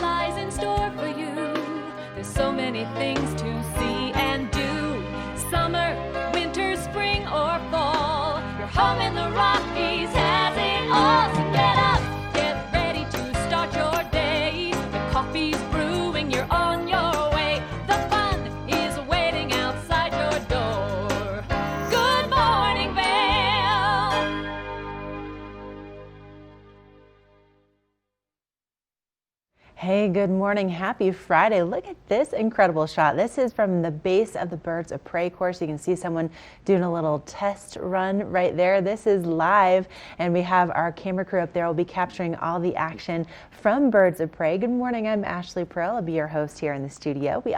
lies in store for you. There's so many things to see and do. Summer, winter, spring, or fall. Your home in the Rockies has it all. So get up, get ready to start your day. The coffee's brewing, you're on your way. The fun is waiting outside your door. Good morning, Vail. Hey, good morning. Happy Friday. Look at this incredible shot. This is from the base of the Birds of Prey course. You can see someone doing a little test run right there. This is live, and we have our camera crew up there. We'll be capturing all the action from Birds of Prey. Good morning. I'm Ashley Pearl. I'll be your host here in the studio. We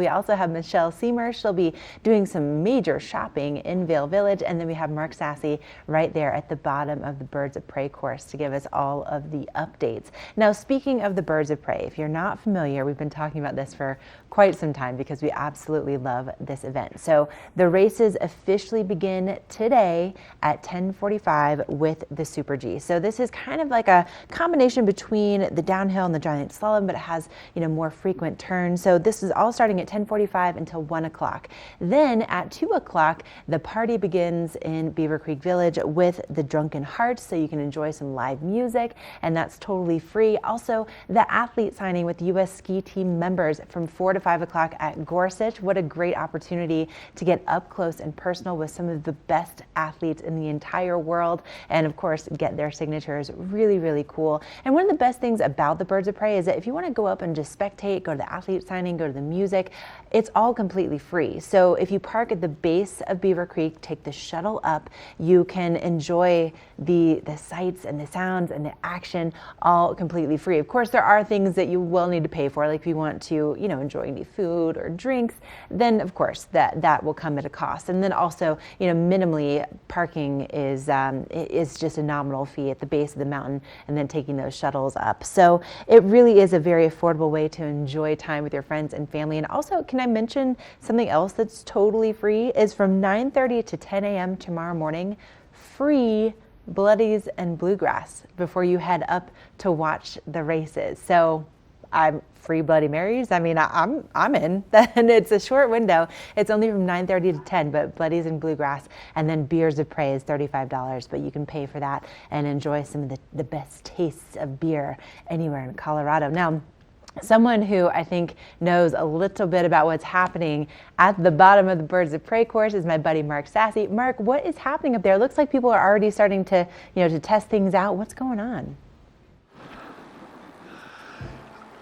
also have Michelle Seymour. She'll be doing some major shopping in Vail Village, and then we have Mark Sassy right there at the bottom of the Birds of Prey course to give us all of the updates. Now, speaking of the Birds of Prey, if you're not familiar, we've been talking about this for quite some time because we absolutely love this event. So the races officially begin today at 10:45 with the Super G. So this is kind of like a combination between the downhill and the giant slalom, but it has, more frequent turns. So this is all starting at 10:45 until 1 o'clock. Then at 2 o'clock, the party begins in Beaver Creek Village with the Drunken Hearts, so you can enjoy some live music, and that's totally free. Also, the athlete signing with U.S. ski team members from 4 to 5 o'clock at Gorsuch. What a great opportunity to get up close and personal with some of the best athletes in the entire world, and of course get their signatures. Really, really cool. And one of the best things about the Birds of Prey is that if you want to go up and just spectate, go to the athlete signing, go to the music, it's all completely free. So if you park at the base of Beaver Creek, take the shuttle up, you can enjoy the sights and the sounds and the action all completely free. Of course, there are things that you will need to pay for, like if you want to, enjoy any food or drinks, then of course that will come at a cost. And then also, minimally parking is just a nominal fee at the base of the mountain and then taking those shuttles up. So it really is a very affordable way to enjoy time with your friends and family. And also, can I mention something else that's totally free? Is from 9:30 to 10 a.m. tomorrow morning, free Bloodies and Bluegrass before you head up to watch the races. So I'm free Bloody Marys. I'm in. And it's a short window. It's only from 9:30 to 10, but Bloodies and Bluegrass, and then Beers of Prey is $35, but you can pay for that and enjoy some of the best tastes of beer anywhere in Colorado. Now, someone who I think knows a little bit about what's happening at the bottom of the Birds of Prey course is my buddy Mark Sassy. Mark, what is happening up there? It looks like people are already starting to, to test things out. What's going on?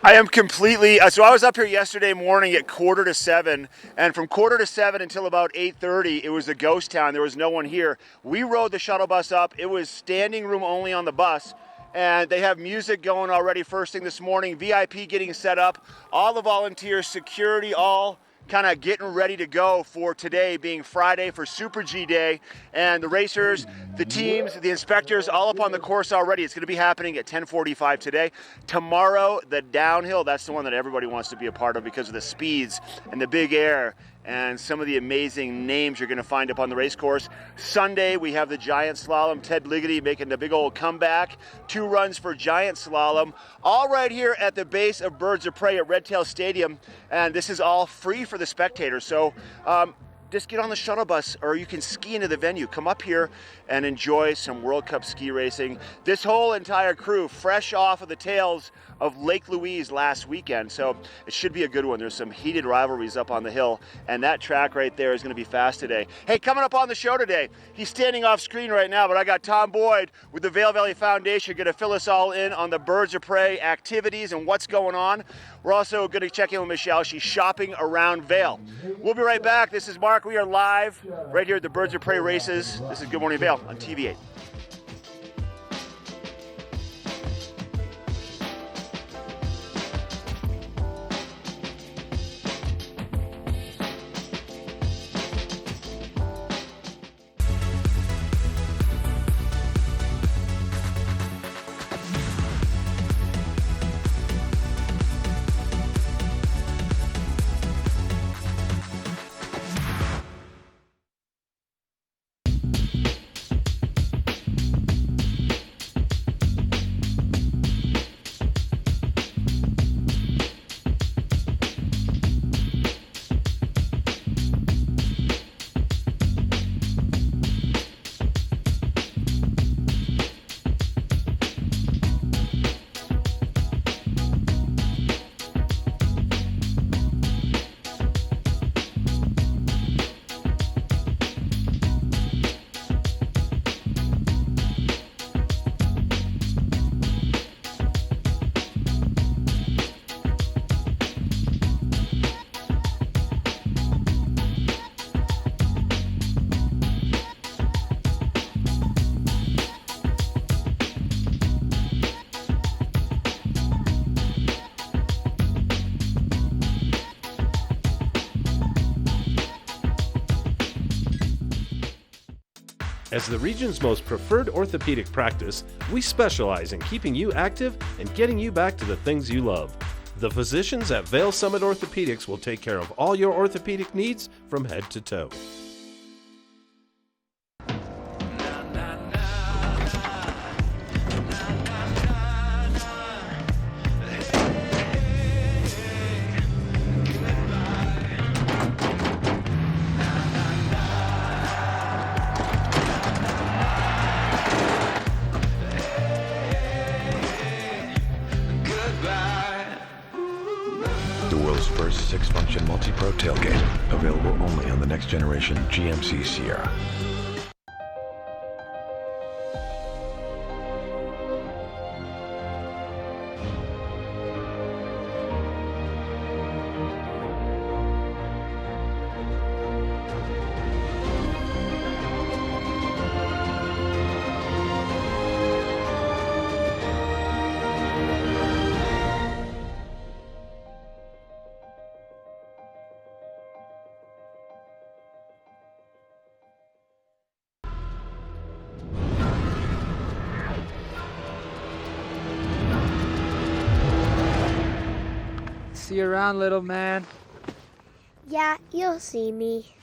I am completely, so I was up here yesterday morning at 6:45, and from 6:45 until about 8:30, it was a ghost town. There was no one here. We rode the shuttle bus up. It was standing room only on the bus, and they have music going already first thing this morning, VIP getting set up, all the volunteers, security, all kind of getting ready to go for today being Friday for Super G Day, and the racers, the teams, the inspectors all up on the course already. It's going to be happening at 10:45 today. Tomorrow, the downhill, that's the one that everybody wants to be a part of because of the speeds and the big air and some of the amazing names you're going to find up on the race course. Sunday, we have the giant slalom. Ted Ligety making the big old comeback. 2 runs for giant slalom, all right here at the base of Birds of Prey at Red Tail Stadium. And this is all free for the spectators. So just get on the shuttle bus, or you can ski into the venue. Come up here and enjoy some World Cup ski racing. This whole entire crew fresh off of the tails of Lake Louise last weekend, so it should be a good one. There's some heated rivalries up on the hill, and that track right there is going to be fast today. Hey, coming up on the show today, he's standing off screen right now, but I got Tom Boyd with the Vail Valley Foundation going to fill us all in on the Birds of Prey activities and what's going on. We're also going to check in with Michelle. She's shopping around Vail. We'll be right back. This is Mark. We are live right here at the Birds of Prey races. This is Good Morning Vail on TV8. As the region's most preferred orthopedic practice, we specialize in keeping you active and getting you back to the things you love. The physicians at Vail Summit Orthopedics will take care of all your orthopedic needs from head to toe. The world's first 6-function multi-pro tailgate, available only on the next generation GMC Sierra. See you around, little man. Yeah, you'll see me.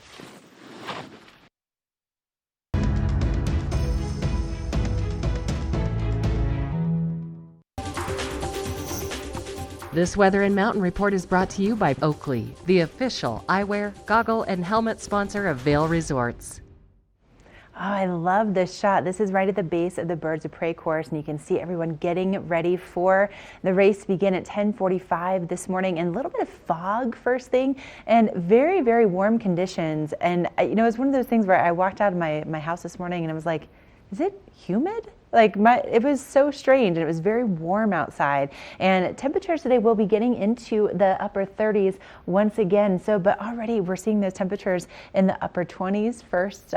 This Weather and Mountain Report is brought to you by Oakley, the official eyewear, goggle, and helmet sponsor of Vail Resorts. Oh, I love this shot. This is right at the base of the Birds of Prey course, and you can see everyone getting ready for the race to begin at 10:45 this morning, and a little bit of fog first thing, and very, very warm conditions. And you know, it's one of those things where I walked out of my house this morning and I was like, is it humid? Like it was so strange, and it was very warm outside. And temperatures today will be getting into the upper 30s once again. So, but already we're seeing those temperatures in the upper 20s first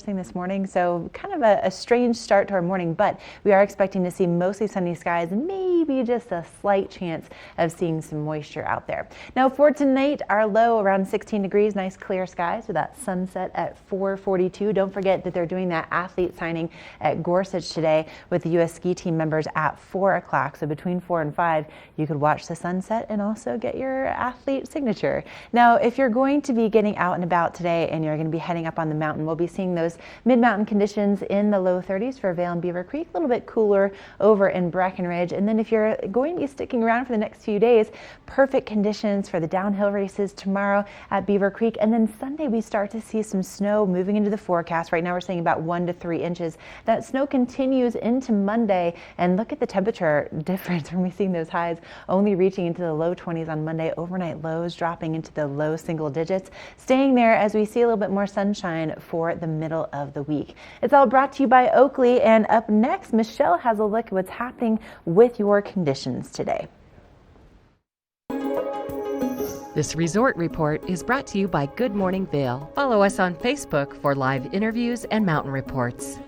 thing this morning. So kind of a strange start to our morning, but we are expecting to see mostly sunny skies and maybe just a slight chance of seeing some moisture out there. Now for tonight, our low around 16 degrees, nice clear skies with that sunset at 4:42. Don't forget that they're doing that athlete signing at Gorsuch today with the U.S. ski team members at 4 o'clock. So between 4 and 5, you could watch the sunset and also get your athlete signature. Now, if you're going to be getting out and about today and you're going to be heading up on the mountain, we'll be seeing those mid-mountain conditions in the low 30s for Vail and Beaver Creek, a little bit cooler over in Breckenridge. And then if you're going to be sticking around for the next few days, perfect conditions for the downhill races tomorrow at Beaver Creek. And then Sunday, we start to see some snow moving into the forecast. Right now, we're seeing about 1 to 3 inches. That snow continues into Monday, and look at the temperature difference when we're seeing those highs only reaching into the low 20s on Monday, overnight lows dropping into the low single digits, staying there as we see a little bit more sunshine for the middle of the week. It's all brought to you by Oakley, and up next, Michelle has a look at what's happening with your conditions today. This resort report is brought to you by Good Morning Vail. Follow us on Facebook for live interviews and mountain reports.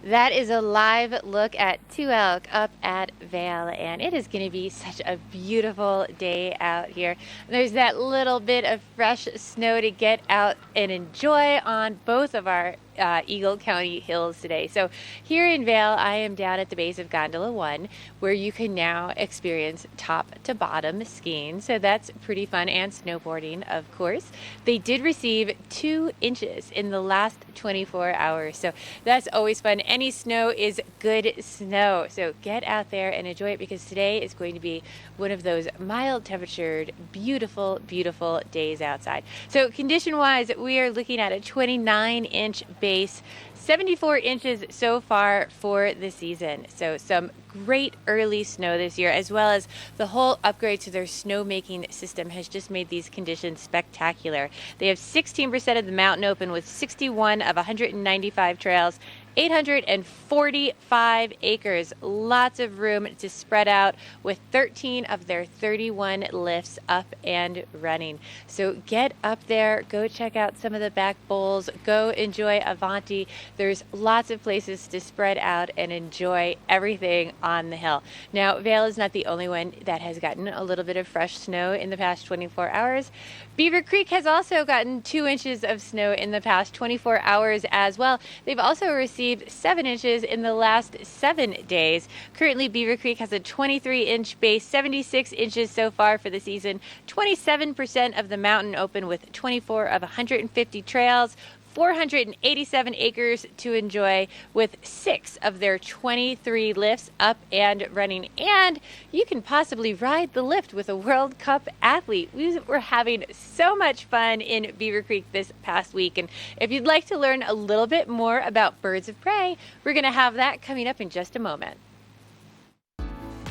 That is a live look at Two Elk up at Vail, and it is going to be such a beautiful day out here. There's that little bit of fresh snow to get out and enjoy on both of our Eagle County hills today. So here in Vail, I am down at the base of Gondola 1, where you can now experience top to bottom skiing. So that's pretty fun, and snowboarding, of course. They did receive 2 inches in the last 24 hours. So that's always fun. Any snow is good snow. So get out there and enjoy it, because today is going to be one of those mild temperatured, beautiful, beautiful days outside. So condition wise, we are looking at a 29-inch base, 74 inches so far for the season. So some great early snow this year, as well as the whole upgrade to their snowmaking system has just made these conditions spectacular. They have 16% of the mountain open with 61 of 195 trails, 845 acres, lots of room to spread out with 13 of their 31 lifts up and running. So get up there, go check out some of the back bowls, go enjoy Avanti. There's lots of places to spread out and enjoy everything on the hill. Now, Vail is not the only one that has gotten a little bit of fresh snow in the past 24 hours. Beaver Creek has also gotten 2 inches of snow in the past 24 hours as well. They've also received 7 inches in the last 7 days. Currently, Beaver Creek has a 23-inch base, 76 inches so far for the season, 27% of the mountain open with 24 of 150 trails, 487 acres to enjoy with 6 of their 23 lifts up and running. And you can possibly ride the lift with a World Cup athlete. We were having so much fun in Beaver Creek this past week. And if you'd like to learn a little bit more about birds of prey, we're going to have that coming up in just a moment.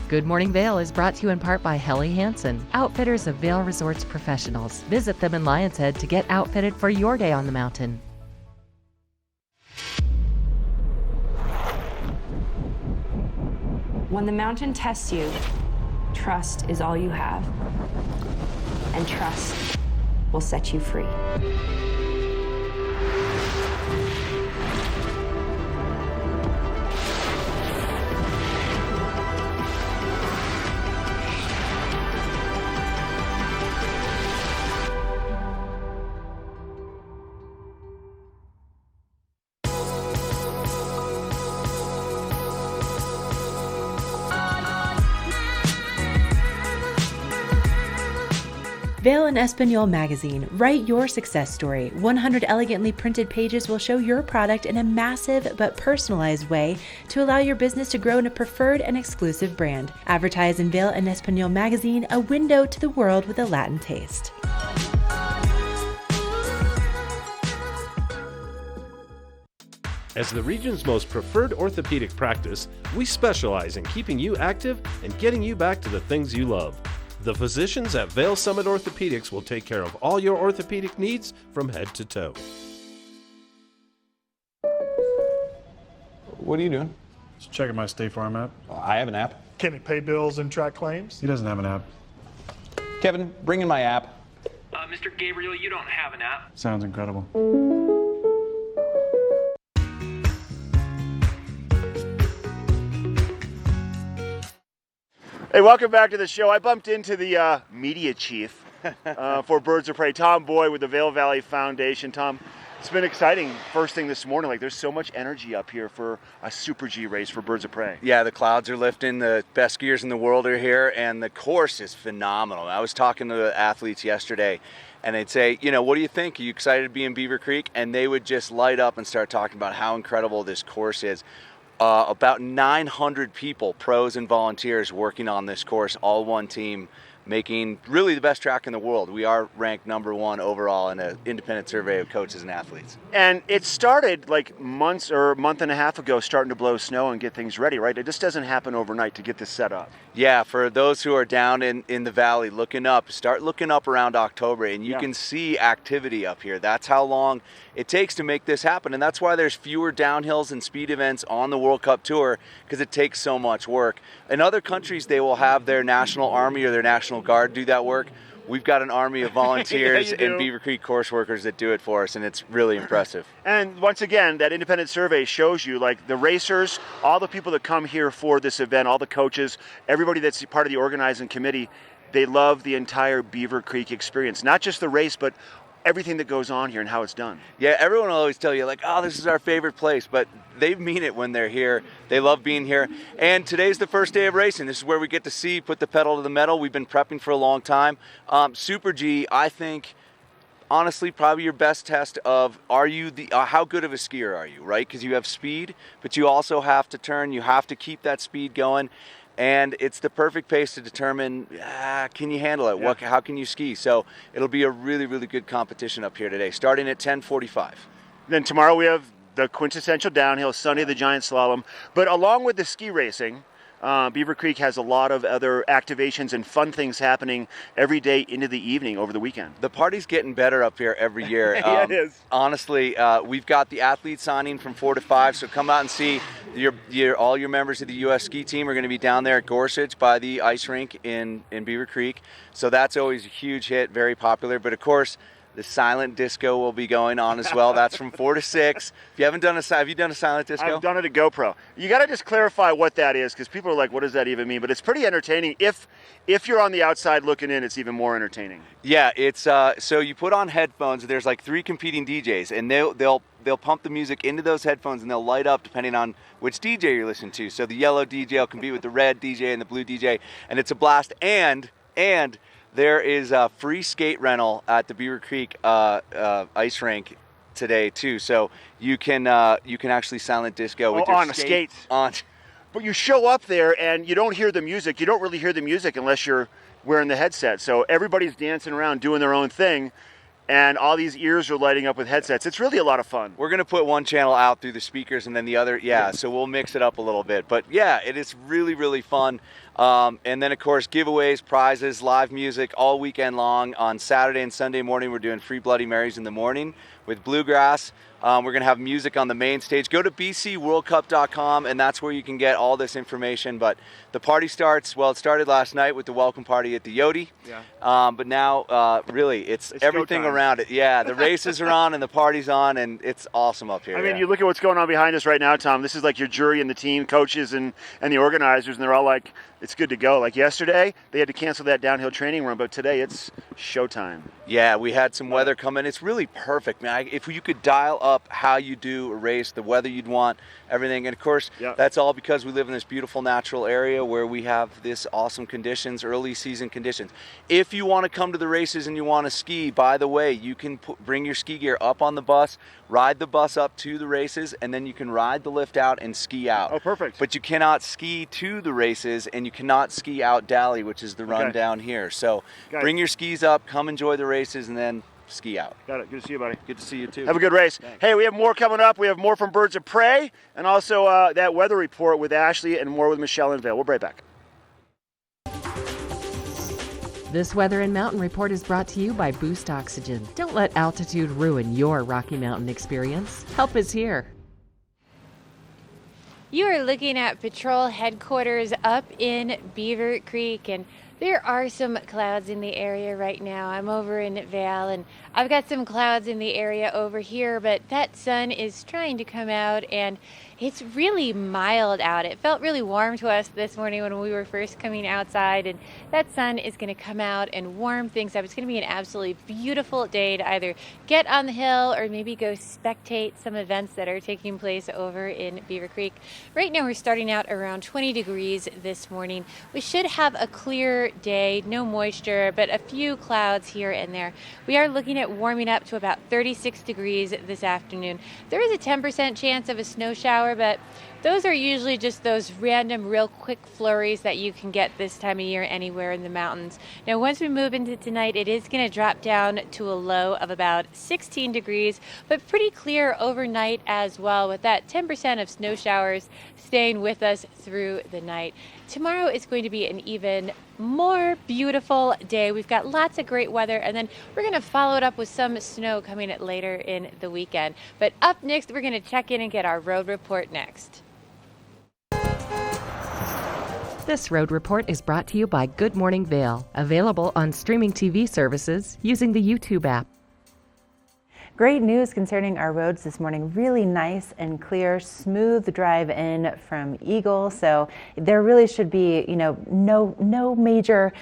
Good Morning Vail is brought to you in part by Helly Hansen, outfitters of Vail Resorts professionals. Visit them in Lion's Head to get outfitted for your day on the mountain. When the mountain tests you, trust is all you have. And trust will set you free. Vail and Espanol magazine. Write your success story. 100 elegantly printed pages will show your product in a massive but personalized way to allow your business to grow in a preferred and exclusive brand. Advertise in Vail and Espanol magazine, a window to the world with a Latin taste. As the region's most preferred orthopedic practice, we specialize in keeping you active and getting you back to the things you love. The physicians at Vail Summit Orthopedics will take care of all your orthopedic needs from head to toe. What are you doing? Just checking my State Farm app. I have an app. Can he pay bills and track claims? He doesn't have an app. Kevin, bring in my app. Mr. Gabriel, you don't have an app. Sounds incredible. Hey, welcome back to the show. I bumped into the media chief for Birds of Prey, Tom Boyd with the Vail Valley Foundation. Tom, it's been exciting first thing this morning. Like, there's so much energy up here for a Super G race for Birds of Prey. Yeah, the clouds are lifting. The best skiers in the world are here, and the course is phenomenal. I was talking to the athletes yesterday, and they'd say, you know, what do you think? Are you excited to be in Beaver Creek? And they would just light up and start talking about how incredible this course is. About 900 people, pros and volunteers, working on this course, all one team, making really the best track in the world. We are ranked #1 overall in an independent survey of coaches and athletes. And it started like months or a month and a half ago, starting to blow snow and get things ready, right? It just doesn't happen overnight to get this set up. Yeah, for those who are down in the valley looking up, start looking up around October, and you can see activity up here. That's how long it takes to make this happen, and that's why there's fewer downhills and speed events on the World Cup Tour, because it takes so much work. In other countries, they will have their National Army or their National Guard do that work. We've got an army of volunteers and Beaver Creek course workers that do it for us, and it's really impressive. And once again, that independent survey shows you, like, the racers, all the people that come here for this event, all the coaches, everybody that's part of the organizing committee, they love the entire Beaver Creek experience. Not just the race, but everything that goes on here and how it's done. Yeah, everyone will always tell you, like, oh, this is our favorite place, but they mean it when they're here. They love being here. And today's the first day of racing. This is where we get to see, put the pedal to the metal. We've been prepping for a long time. Super G, I think, honestly, probably your best test of how good of a skier are you, right? Because you have speed, but you also have to turn. You have to keep that speed going. And it's the perfect pace to determine, can you handle it? Yeah. How can you ski? So it'll be a really, really good competition up here today, starting at 10:45. Then tomorrow we have the quintessential downhill, Sunday the giant slalom. But along with the ski racing, Beaver Creek has a lot of other activations and fun things happening every day into the evening over the weekend. The party's getting better up here every year. Yeah, it is. Honestly, we've got the athlete signing from 4 to 5, so come out and see all your members of the U.S. ski team are going to be down there at Gorsuch by the ice rink in Beaver Creek. So that's always a huge hit, very popular. But of course, the silent disco will be going on as well. That's from 4 to 6. If you haven't done have you done a silent disco? I've done it at GoPro. You got to just clarify what that is, because people are like, what does that even mean? But it's pretty entertaining. If you're on the outside looking in, it's even more entertaining. Yeah, it's so you put on headphones. There's like 3 competing DJs, and they'll pump the music into those headphones, and they'll light up depending on which DJ you're listening to. So the yellow DJ will compete with the red DJ and the blue DJ, and it's a blast. And there is a free skate rental at the Beaver Creek ice rink today too. So you can actually silent disco with your on skates. But you show up there and you don't hear the music. You don't really hear the music unless you're wearing the headset. So everybody's dancing around doing their own thing, and all these ears are lighting up with headsets. It's really a lot of fun. We're gonna put one channel out through the speakers and then the other, so we'll mix it up a little bit. But yeah, it is really, really fun. And then of course, giveaways, prizes, live music all weekend long. On Saturday and Sunday morning, we're doing free Bloody Marys in the morning with bluegrass. We're going to have music on the main stage. Go to bcworldcup.com, and that's where you can get all this information. But the party starts, it started last night with the welcome party at the Yodi. Yeah. But now, really, it's everything around it. Yeah, the races are on and the party's on, and it's awesome up here. I mean, you look at what's going on behind us right now, Tom. This is like your jury and the team, coaches and the organizers, and they're all like, it's good to go. Like yesterday, they had to cancel that downhill training run, but today it's showtime. Yeah, we had some weather come in. It's really perfect, man. If you could dial up how you do a race, the weather you'd want, everything. And of course, that's all because we live in this beautiful natural area where we have this awesome conditions, early season conditions. If you want to come to the races and you want to ski, by the way, you can bring your ski gear up on the bus, ride the bus up to the races, and then you can ride the lift out and ski out. Oh, perfect. But you cannot ski to the races, and you cannot ski out Dally, which is the run down here. So bring your skis up, come enjoy the races, and then ski out. Got it. Good to see you, buddy. Good to see you too. Have a good race. Thanks. Hey, we have more coming up. We have more from Birds of Prey, and also that weather report with Ashley, and more with Michelle and Vail. We'll be right back. This Weather and Mountain Report is brought to you by Boost Oxygen. Don't let altitude ruin your Rocky Mountain experience. Help is here. You are looking at patrol headquarters up in Beaver Creek, and there are some clouds in the area right now. I'm over in Vail, and I've got some clouds in the area over here, but that sun is trying to come out, and it's really mild out. It felt really warm to us this morning when we were first coming outside, and that sun is going to come out and warm things up. It's going to be an absolutely beautiful day to either get on the hill or maybe go spectate some events that are taking place over in Beaver Creek. Right now we're starting out around 20 degrees this morning. We should have a clear day, no moisture, but a few clouds here and there. We are looking at warming up to about 36 degrees this afternoon. There is a 10% chance of a snow shower, but those are usually just those random, real quick flurries that you can get this time of year anywhere in the mountains. Now, once we move into tonight, it is going to drop down to a low of about 16 degrees, but pretty clear overnight as well, with that 10% of snow showers staying with us through the night. Tomorrow is going to be an even more beautiful day. We've got lots of great weather, and then we're going to follow it up with some snow coming later in the weekend. But up next, we're going to check in and get our road report next. This road report is brought to you by Good Morning Vail, available on streaming TV services using the YouTube app. Great news concerning our roads this morning. Really nice and clear, smooth drive in from Eagle. So there really should be, no major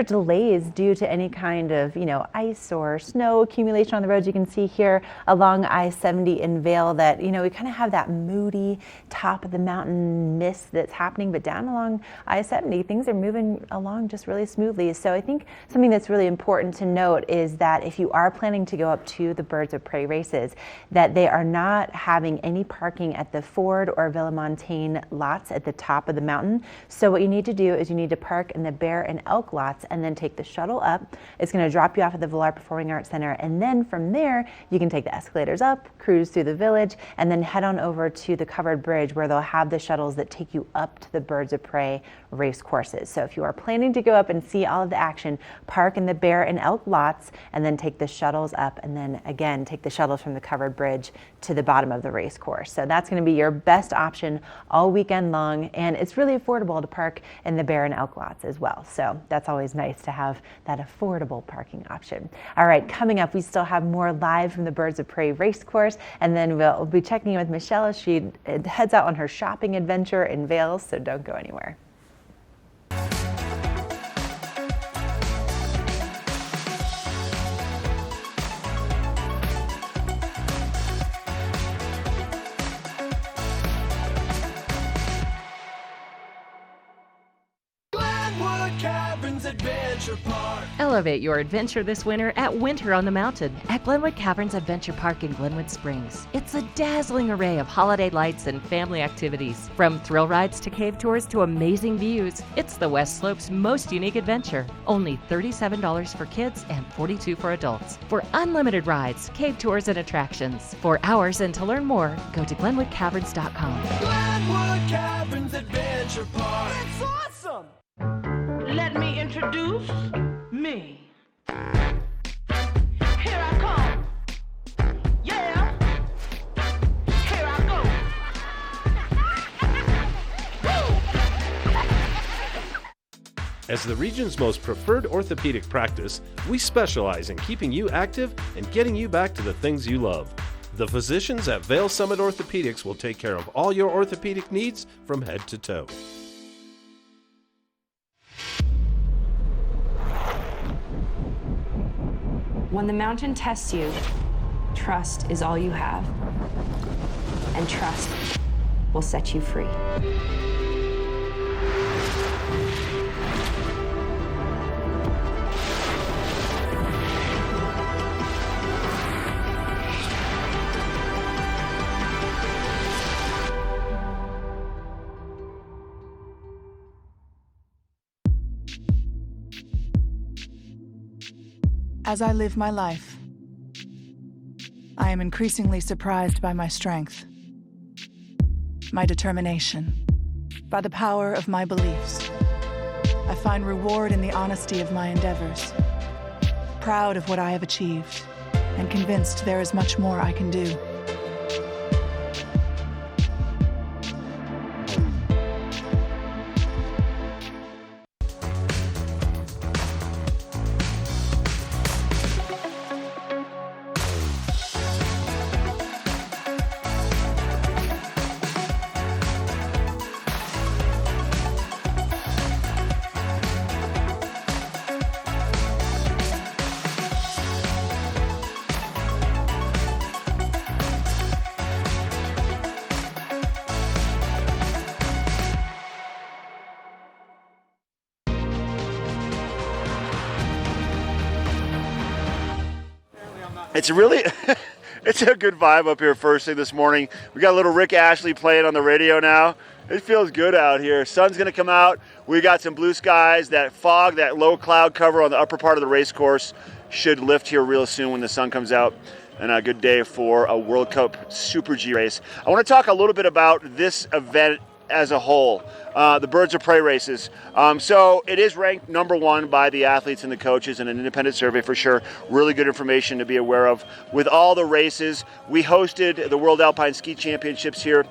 delays due to any kind of, ice or snow accumulation on the roads. You can see here along I-70 in Vail that, we kind of have that moody top of the mountain mist that's happening, but down along I-70, things are moving along just really smoothly. So I think something that's really important to note is that if you are planning to go up to the Birds of Prey races, that they are not having any parking at the Ford or Villamontagne lots at the top of the mountain. So what you need to do is you need to park in the Bear and and elk lots, and then take the shuttle up. It's going to drop you off at the Villar Performing Arts Center, and then from there you can take the escalators up, cruise through the village, and then head on over to the covered bridge where they'll have the shuttles that take you up to the Birds of Prey race courses. So if you are planning to go up and see all of the action, park in the bear and elk lots, and then take the shuttles up, and then again take the shuttles from the covered bridge to the bottom of the race course. So that's going to be your best option all weekend long, and it's really affordable to park in the bear and elk lots as well. So that's always nice to have that affordable parking option. All right, coming up, we still have more live from the Birds of Prey race course, and then we'll be checking in with Michelle as she heads out on her shopping adventure in Vail, so don't go anywhere. Elevate your adventure this winter at Winter on the Mountain at Glenwood Caverns Adventure Park in Glenwood Springs. It's a dazzling array of holiday lights and family activities. From thrill rides to cave tours to amazing views, it's the West Slope's most unique adventure. Only $37 for kids and $42 for adults. For unlimited rides, cave tours, and attractions. For hours and to learn more, go to GlenwoodCaverns.com. Glenwood Caverns Adventure Park. It's awesome! Let me introduce me. Here I come. Yeah. Here I go. As the region's most preferred orthopedic practice, we specialize in keeping you active and getting you back to the things you love. The physicians at Vail Summit Orthopedics will take care of all your orthopedic needs from head to toe. When the mountain tests you, trust is all you have. And trust will set you free. As I live my life, I am increasingly surprised by my strength, my determination, by the power of my beliefs. I find reward in the honesty of my endeavors, proud of what I have achieved, and convinced there is much more I can do. It's really, it's a good vibe up here first thing this morning. We got a little Rick Ashley playing on the radio now. It feels good out here. Sun's gonna come out. We got some blue skies. That fog, that low cloud cover on the upper part of the race course should lift here real soon when the sun comes out. And a good day for a World Cup Super G race. I want to talk a little bit about this event as a whole, the Birds of Prey races. So it is ranked number one by the athletes and the coaches in an independent survey for sure. Really good information to be aware of. With all the races, we hosted the World Alpine Ski Championships here.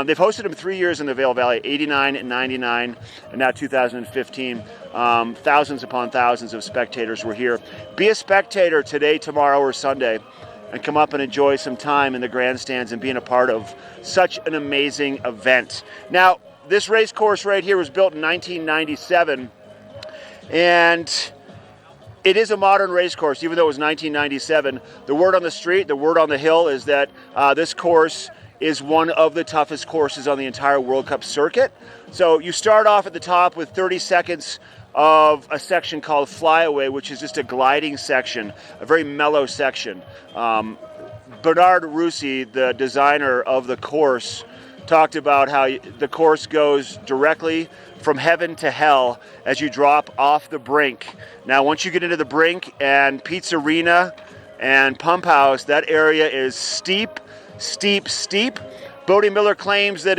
They've hosted them 3 years in the Vail Valley, 89, 99, and now 2015. Thousands upon thousands of spectators were here. Be a spectator today, tomorrow, or Sunday, and come up and enjoy some time in the grandstands and being a part of such an amazing event. Now, this race course right here was built in 1997, and it is a modern race course, even though it was 1997. The word on the street, the word on the hill is that this course is one of the toughest courses on the entire World Cup circuit. So you start off at the top with 30 seconds of a section called Flyaway, which is just a gliding section, a very mellow section. Bernard Russi, the designer of the course, talked about how the course goes directly from heaven to hell as you drop off the brink. Now, once you get into the brink and Pizzarina and Pump House, that area is steep, steep, steep. Bodie Miller claims that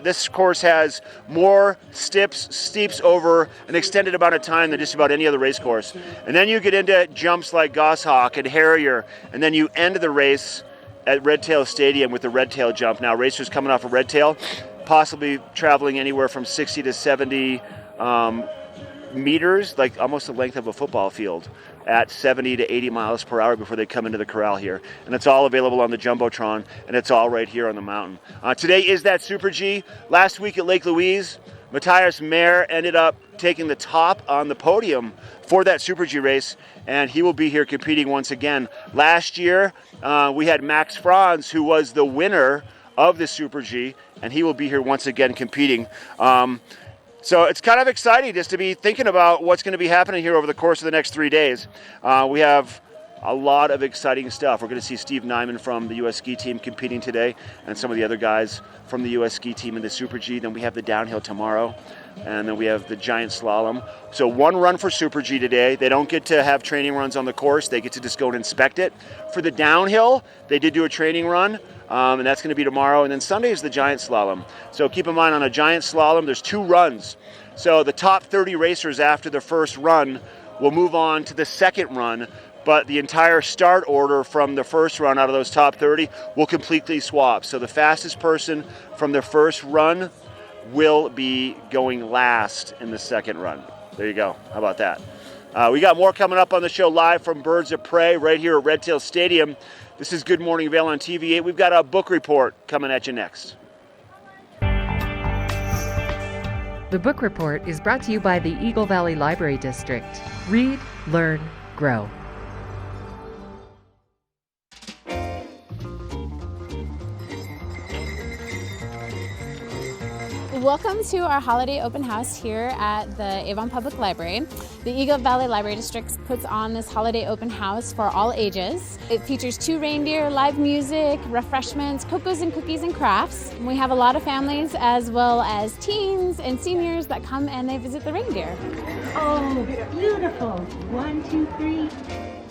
this course has more steeps over an extended amount of time than just about any other race course. And then you get into jumps like Goshawk and Harrier, and then you end the race at Red Tail Stadium with the Red Tail jump. Now, racers coming off of Red Tail, possibly traveling anywhere from 60 to 70 meters, like almost the length of a football field, at 70 to 80 miles per hour before they come into the corral here. And it's all available on the Jumbotron, and it's all right here on the mountain. Today is that Super G. Last week at Lake Louise, Matthias Mayer ended up taking the top on the podium for that Super G race, and he will be here competing once again. Last year, we had Max Franz, who was the winner of the Super G, and he will be here once again competing. So it's kind of exciting just to be thinking about what's going to be happening here over the course of the next 3 days. We have a lot of exciting stuff. We're going to see Steve Nyman from the U.S. Ski Team competing today, and some of the other guys from the U.S. Ski Team in the Super G. Then we have the downhill tomorrow, and then we have the giant slalom. So one run for Super G today. They don't get to have training runs on the course. They get to just go and inspect it. For the downhill, they did do a training run, and that's going to be tomorrow. And then Sunday is the giant slalom. So keep in mind, on a giant slalom, there's 2 runs. So the top 30 racers after the first run will move on to the second run, but the entire start order from the first run out of those top 30 will completely swap. So the fastest person from the first run will be going last in the second run. There you go. How about that? We got more coming up on the show live from Birds of Prey right here at Red Tail Stadium. This is Good Morning Vail on TV8. We've got a book report coming at you next. The book report is brought to you by the Eagle Valley Library District. Read, learn, grow. Welcome to our holiday open house here at the Avon Public Library. The Eagle Valley Library District puts on this holiday open house for all ages. It features 2 reindeer, live music, refreshments, cocos and cookies and crafts. And we have a lot of families as well as teens and seniors that come and they visit the reindeer. Oh, beautiful. 1, 2, 3.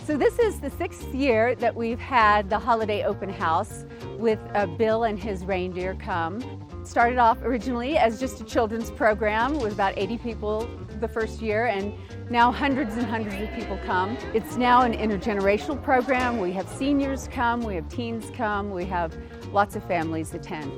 So this is the 6th year that we've had the holiday open house with Bill and his reindeer come. Started off originally as just a children's program with about 80 people the first year, and now hundreds and hundreds of people come. It's now an intergenerational program. We have seniors come, we have teens come, we have lots of families attend.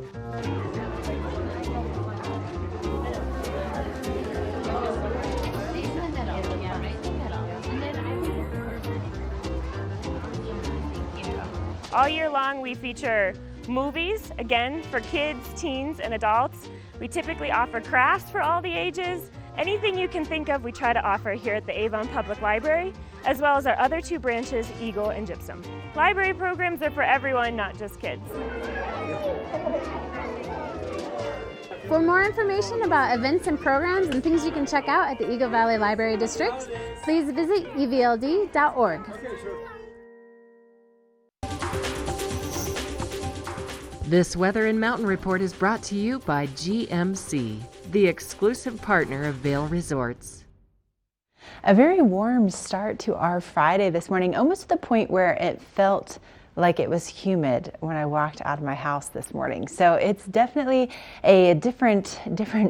All year long we feature movies, again, for kids, teens, and adults. We typically offer crafts for all the ages. Anything you can think of, we try to offer here at the Avon Public Library, as well as our other 2 branches, Eagle and Gypsum. Library programs are for everyone, not just kids. For more information about events and programs and things you can check out at the Eagle Valley Library District, please visit evld.org. This Weather and Mountain Report is brought to you by GMC, the exclusive partner of Vail Resorts. A very warm start to our Friday this morning, almost to the point where it felt like it was humid when I walked out of my house this morning. So it's definitely a different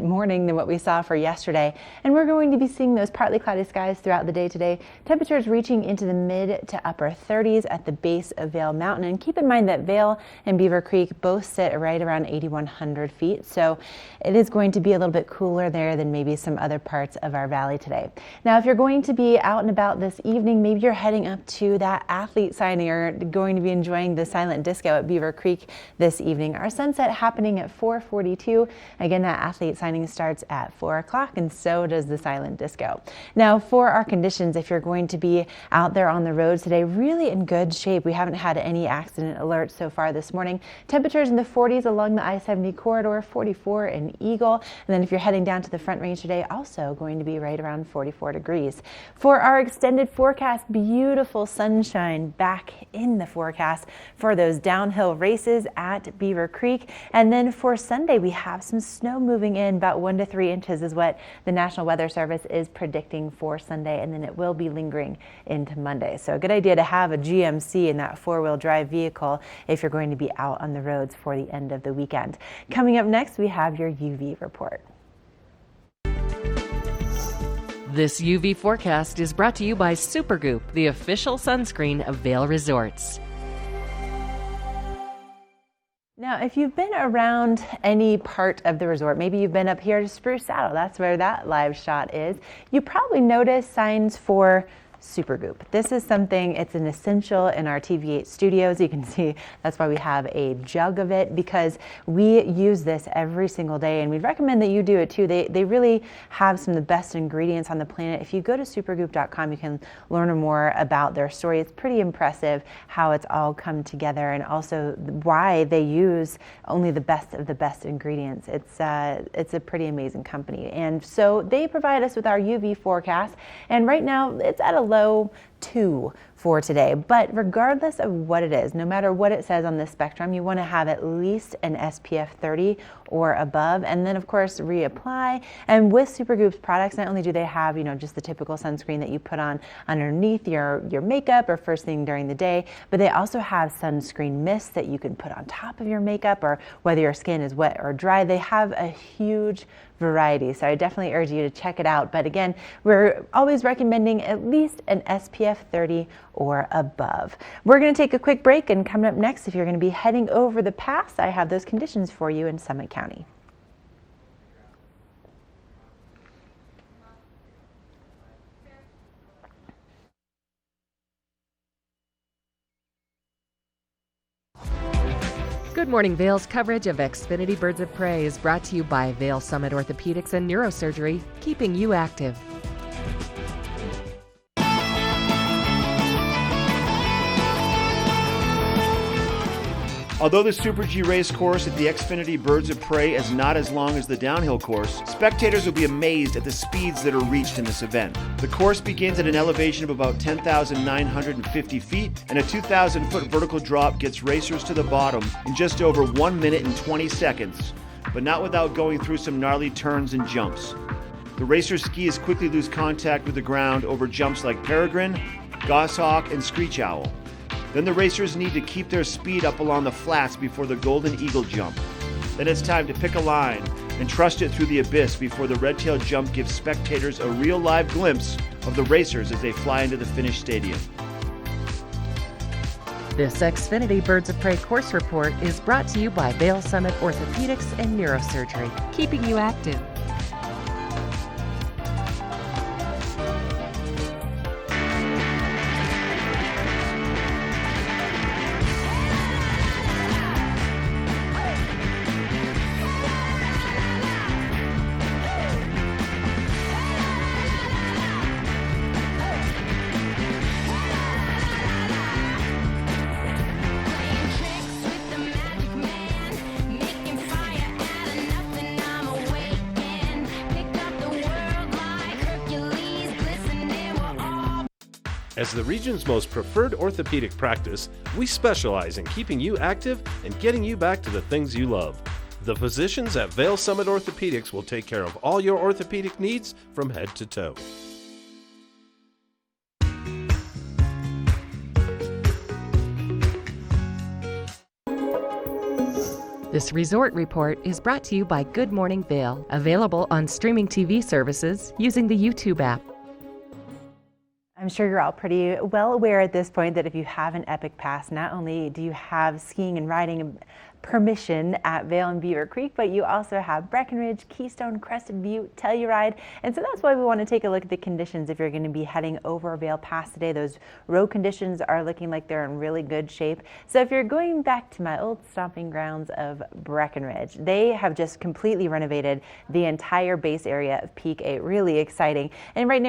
morning than what we saw for yesterday. And we're going to be seeing those partly cloudy skies throughout the day today. Temperatures reaching into the mid to upper 30s at the base of Vail Mountain. And keep in mind that Vail and Beaver Creek both sit right around 8,100 feet. So it is going to be a little bit cooler there than maybe some other parts of our valley today. Now, if you're going to be out and about this evening, maybe you're heading up to that athlete signing or going to be enjoying the silent disco at Beaver Creek this evening. Our sunset happening at 4:42. Again, that athlete signing starts at 4 o'clock, and so does the silent disco. Now, for our conditions, if you're going to be out there on the roads today, really in good shape. We haven't had any accident alerts so far this morning. Temperatures in the 40s along the I-70 corridor, 44 in Eagle. And then if you're heading down to the Front Range today, also going to be right around 44 degrees. For our extended forecast, beautiful sunshine back in the forecast forecast for those downhill races at Beaver Creek. And then for Sunday, we have some snow moving in. About 1 to 3 inches is what the National Weather Service is predicting for Sunday, and then it will be lingering into Monday. So a good idea to have a GMC in that four-wheel drive vehicle if you're going to be out on the roads for the end of the weekend. Coming up next, we have your UV report. This UV forecast is brought to you by Supergoop, the official sunscreen of Vail Resorts. Now, if you've been around any part of the resort, maybe you've been up here to Spruce Saddle, that's where that live shot is, you probably noticed signs for Supergoop. This is something, it's an essential in our TV8 studios. You can see that's why we have a jug of it, because we use this every single day, and we'd recommend that you do it too. They really have some of the best ingredients on the planet. If you go to supergoop.com, you can learn more about their story. It's pretty impressive how it's all come together, and also why they use only the best of the best ingredients. It's a pretty amazing company. And so they provide us with our UV forecast, and right now it's at a low 2 for today. But regardless of what it is, no matter what it says on this spectrum, you want to have at least an SPF 30 or above, and then of course reapply. And with Supergoop's products, not only do they have, just the typical sunscreen that you put on underneath your makeup or first thing during the day, but they also have sunscreen mist that you can put on top of your makeup, or whether your skin is wet or dry. They have a huge variety, so I definitely urge you to check it out. But again, we're always recommending at least an SPF 30 or above. We're going to take a quick break, and coming up next, if you're going to be heading over the pass, I have those conditions for you in Summit County. Good Morning Vail's coverage of Xfinity Birds of Prey is brought to you by Vail Summit Orthopedics and Neurosurgery, keeping you active. Although the Super G race course at the Xfinity Birds of Prey is not as long as the downhill course, spectators will be amazed at the speeds that are reached in this event. The course begins at an elevation of about 10,950 feet, and a 2,000-foot vertical drop gets racers to the bottom in just over 1 minute and 20 seconds, but not without going through some gnarly turns and jumps. The racers' skis quickly lose contact with the ground over jumps like Peregrine, Goshawk, and Screech Owl. Then the racers need to keep their speed up along the flats before the Golden Eagle jump. Then it's time to pick a line and trust it through the abyss before the red tail jump gives spectators a real live glimpse of the racers as they fly into the finished stadium. This Xfinity Birds of Prey course report is brought to you by Vail Summit Orthopedics and Neurosurgery, keeping you active. As the region's most preferred orthopedic practice, we specialize in keeping you active and getting you back to the things you love. The physicians at Vail Summit Orthopedics will take care of all your orthopedic needs from head to toe. This resort report is brought to you by Good Morning Vail, available on streaming TV services using the YouTube app. I'm sure you're all pretty well aware at this point that if you have an Epic Pass, not only do you have skiing and riding permission at Vail and Beaver Creek, but you also have Breckenridge, Keystone, Crested Butte, Telluride. And so that's why we want to take a look at the conditions if you're going to be heading over Vail Pass today. Those road conditions are looking like they're in really good shape. So if you're going back to my old stomping grounds of Breckenridge, they have just completely renovated the entire base area of Peak 8. Really exciting. And right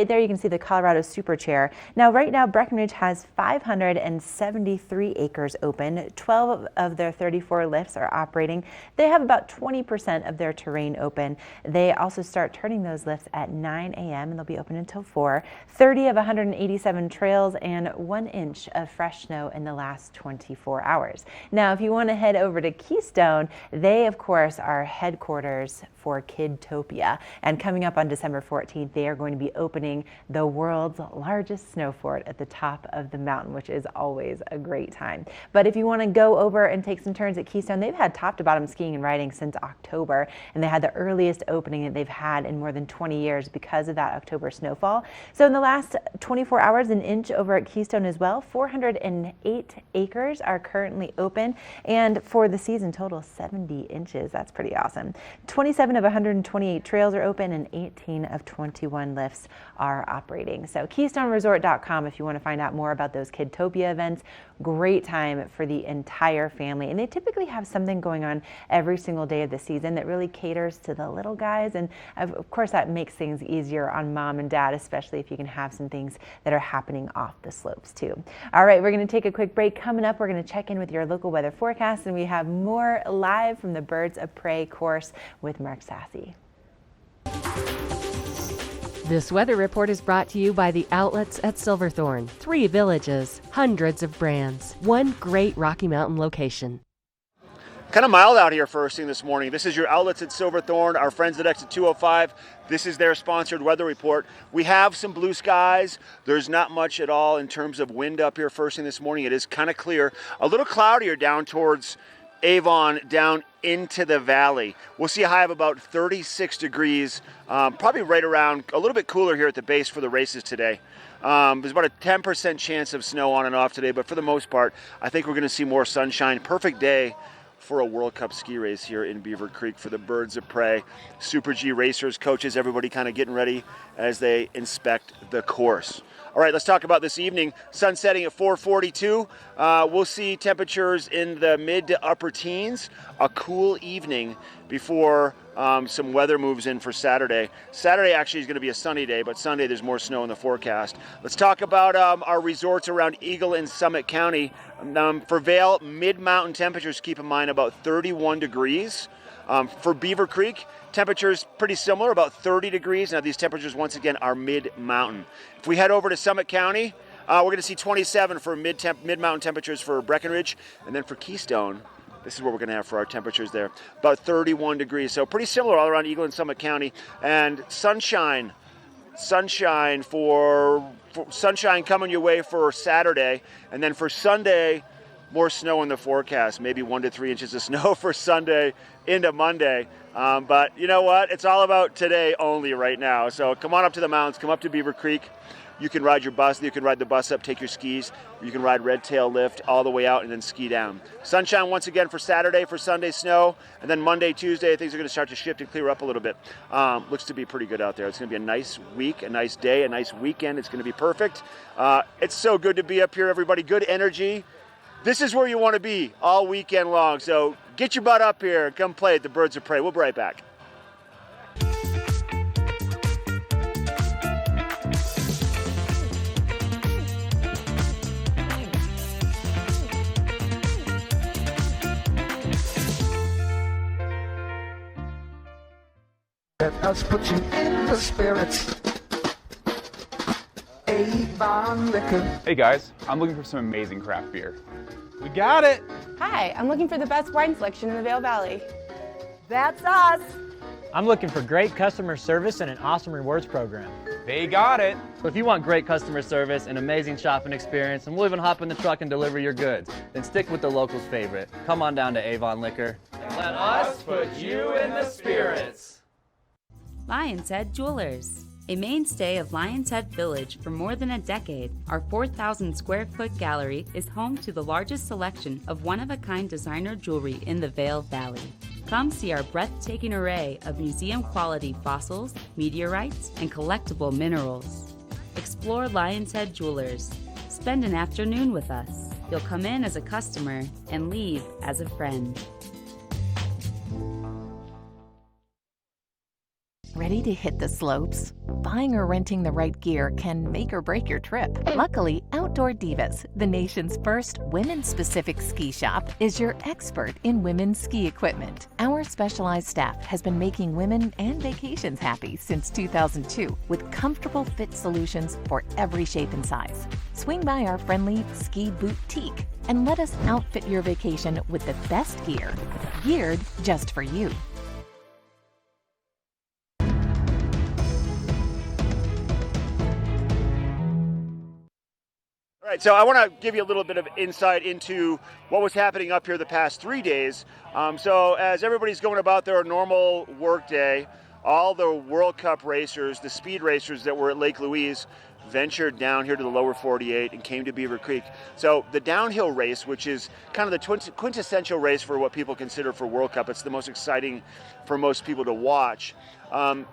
there you can see the Colorado Super Chair. Now right now Breckenridge has 573 acres open. 12 of their 30 44 lifts are operating. They have about 20% of their terrain open. They also start turning those lifts at 9 a.m. and they'll be open until 4. 30 of 187 trails and 1 inch of fresh snow in the last 24 hours. Now, if you want to head over to Keystone, they, of course, are headquarters for Kidtopia. And coming up on December 14th, they are going to be opening the world's largest snow fort at the top of the mountain, which is always a great time. But if you want to go over and take some turns at Keystone, they've had top to bottom skiing and riding since October, and they had the earliest opening that they've had in more than 20 years because of that October snowfall. So in the last 24 hours, 1 inch over at Keystone as well. 408 acres are currently open, and for the season total, 70 inches. That's pretty awesome. 27 of 128 trails are open and 18 of 21 lifts are operating. So KeystoneResort.com if you want to find out more about those Kidtopia events. Great time for the entire family, and they typically have something going on every single day of the season that really caters to the little guys, and of course that makes things easier on mom and dad, especially if you can have some things that are happening off the slopes too. All right, we're going to take a quick break. Coming up, we're going to check in with your local weather forecast, and we have more live from the Birds of Prey course with Mark Sassy. This weather report is brought to you by the outlets at Silverthorne. 3 villages, hundreds of brands, 1 great Rocky Mountain location. Kind of mild out here first thing this morning. This is your outlets at Silverthorne, our friends at Exit 205. This is their sponsored weather report. We have some blue skies. There's not much at all in terms of wind up here first thing this morning. It is kind of clear. A little cloudier down towards Avon, down into the valley. We'll see a high of about 36 degrees, probably right around, a little bit cooler here at the base for the races today. There's about a 10% chance of snow on and off today, but for the most part, I think we're going to see more sunshine. Perfect day for a World Cup ski race here in Beaver Creek for the Birds of Prey. Super G racers, coaches, everybody kind of getting ready as they inspect the course. All right, let's talk about this evening. Sun setting at 4:42. We'll see temperatures in the mid to upper teens. A cool evening before some weather moves in for Saturday. Saturday actually is going to be a sunny day, but Sunday there's more snow in the forecast. Let's talk about our resorts around Eagle and Summit County. For Vail, mid-mountain temperatures, keep in mind, about 31 degrees. For Beaver Creek, temperatures pretty similar, about 30 degrees. Now these temperatures, once again, are mid-mountain. If we head over to Summit County, we're going to see 27 for mid-mountain temperatures for Breckenridge. And then for Keystone, this is what we're going to have for our temperatures there, about 31 degrees. So pretty similar all around Eagle and Summit County. And sunshine coming your way for Saturday. And then for Sunday, more snow in the forecast, maybe 1 to 3 inches of snow for Sunday into Monday. But you know what? It's all about today only right now. So come on up to the mountains, come up to Beaver Creek. You can ride your bus, you can ride the bus up, take your skis. You can ride Red Tail Lift all the way out and then ski down. Sunshine once again for Saturday, for Sunday snow. And then Monday, Tuesday, things are going to start to shift and clear up a little bit. Looks to be pretty good out there. It's going to be a nice week, a nice day, a nice weekend. It's going to be perfect. It's so good to be up here, everybody. Good energy. This is where you want to be all weekend long. So get your butt up here and come play at the Birds of Prey. We'll be right back. Let us put you in the spirits. Avon Liquor. Hey guys, I'm looking for some amazing craft beer. We got it. Hi, I'm looking for the best wine selection in the Vail Valley. That's us. I'm looking for great customer service and an awesome rewards program. They got it. So if you want great customer service, an amazing shopping experience, and we'll even hop in the truck and deliver your goods, then stick with the locals' favorite. Come on down to Avon Liquor. Let us put you in the spirits. Lion's Head Jewelers. A mainstay of Lion's Head Village for more than a decade, our 4,000 square foot gallery is home to the largest selection of one-of-a-kind designer jewelry in the Vail Valley. Come see our breathtaking array of museum-quality fossils, meteorites, and collectible minerals. Explore Lion's Head Jewelers. Spend an afternoon with us. You'll come in as a customer and leave as a friend. Ready to hit the slopes? Buying or renting the right gear can make or break your trip. Luckily, Outdoor Divas, the nation's first women's-specific ski shop, is your expert in women's ski equipment. Our specialized staff has been making women and vacations happy since 2002 with comfortable fit solutions for every shape and size. Swing by our friendly ski boutique and let us outfit your vacation with the best gear, geared just for you. All right, so I want to give you a little bit of insight into what was happening up here the past 3 days. So as everybody's going about their normal work day, all the World Cup racers, the speed racers that were at Lake Louise, ventured down here to the lower 48 and came to Beaver Creek. So the downhill race, which is kind of the quintessential race for what people consider for World Cup, it's the most exciting for most people to watch,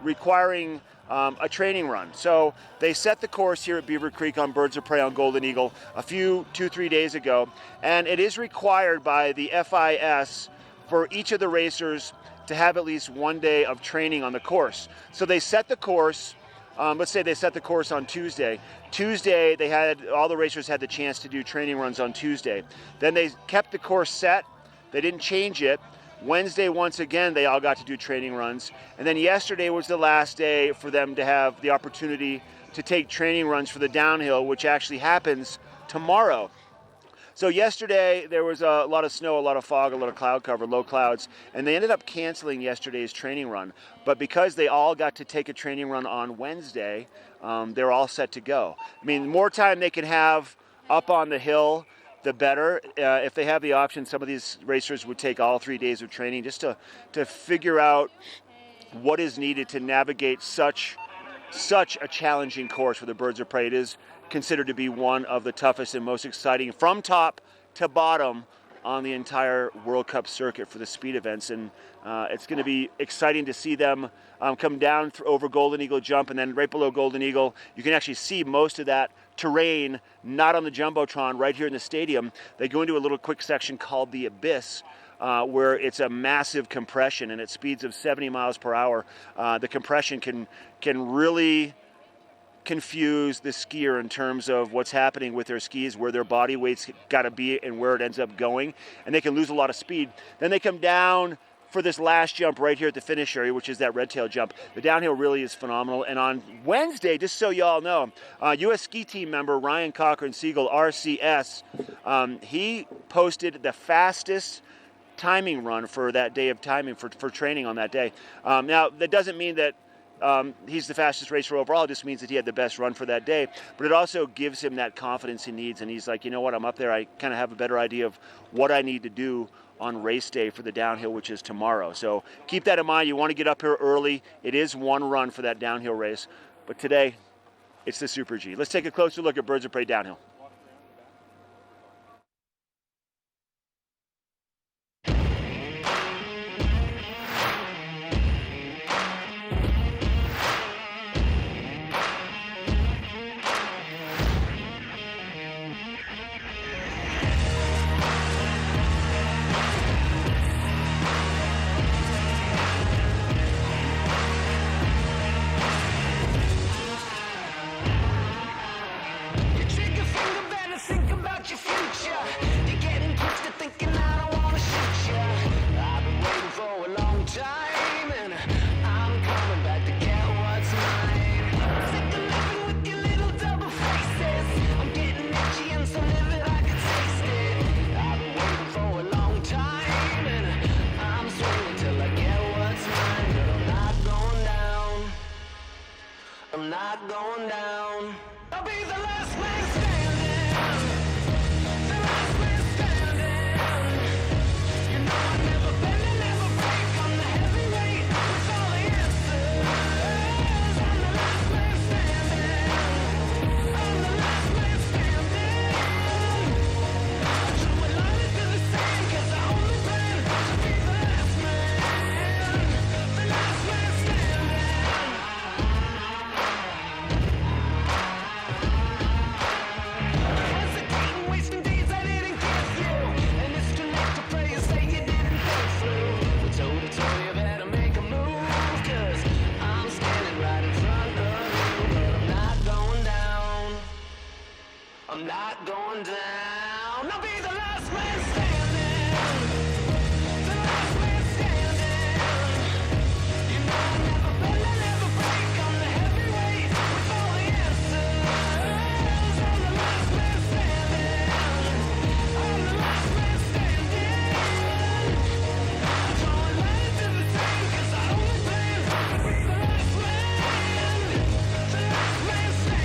requiring a training run. So they set the course here at Beaver Creek on Birds of Prey on Golden Eagle a few 2-3 days ago, and it is required by the FIS for each of the racers to have at least 1 day of training on the course. So they set the course. Let's say they set the course on Tuesday. Tuesday, all the racers had the chance to do training runs on Tuesday. Then they kept the course set. They didn't change it. Wednesday, once again, they all got to do training runs. And then yesterday was the last day for them to have the opportunity to take training runs for the downhill, which actually happens tomorrow. So yesterday, there was a lot of snow, a lot of fog, a lot of cloud cover, low clouds, and they ended up canceling yesterday's training run. But because they all got to take a training run on Wednesday, they're all set to go. I mean, the more time they can have up on the hill, the better. If they have the option, some of these racers would take all 3 days of training just to figure out what is needed to navigate such a challenging course for the Birds of Prey. It is considered to be one of the toughest and most exciting from top to bottom on the entire World Cup circuit for the speed events. And it's going to be exciting to see them come down over Golden Eagle Jump, and then right below Golden Eagle, you can actually see most of that terrain, not on the Jumbotron, right here in the stadium. They go into a little quick section called the Abyss, where it's a massive compression, and at speeds of 70 miles per hour, the compression can really confuse the skier in terms of what's happening with their skis, where their body weight's got to be and where it ends up going, and they can lose a lot of speed. Then they come down for this last jump right here at the finish area, which is that red tail jump. The downhill really is phenomenal. And on Wednesday, just so y'all know, U.S. ski team member Ryan Cochran-Siegel, RCS, he posted the fastest timing run for that day of timing for training on that day. Now, that doesn't mean that he's the fastest racer overall. It just means that he had the best run for that day, but it also gives him that confidence he needs, and he's like, you know what, I'm up there, I kind of have a better idea of what I need to do on race day for the downhill, which is tomorrow. So keep that in mind. You want to get up here early. It is one run for that downhill race, but today it's the Super G. Let's take a closer look at Birds of Prey downhill. I'm not going down. I'll be the last man standing. The last man standing. You know I never bend and never break. I'm the heavyweight with all the answers. I'm the last man standing. I'm the last man standing. I drew a line into the sand 'cause I only plan to be the last man. The last man standing. I'm not going down. I'll be the last man standing. The last man standing. You know I'll never bend, I'll never break. I'm the heavyweight with all the answers. I'm the last man standing. I'm the last man standing. I'm throwing light into the tank 'cause I only plan to be the last man. The last man standing.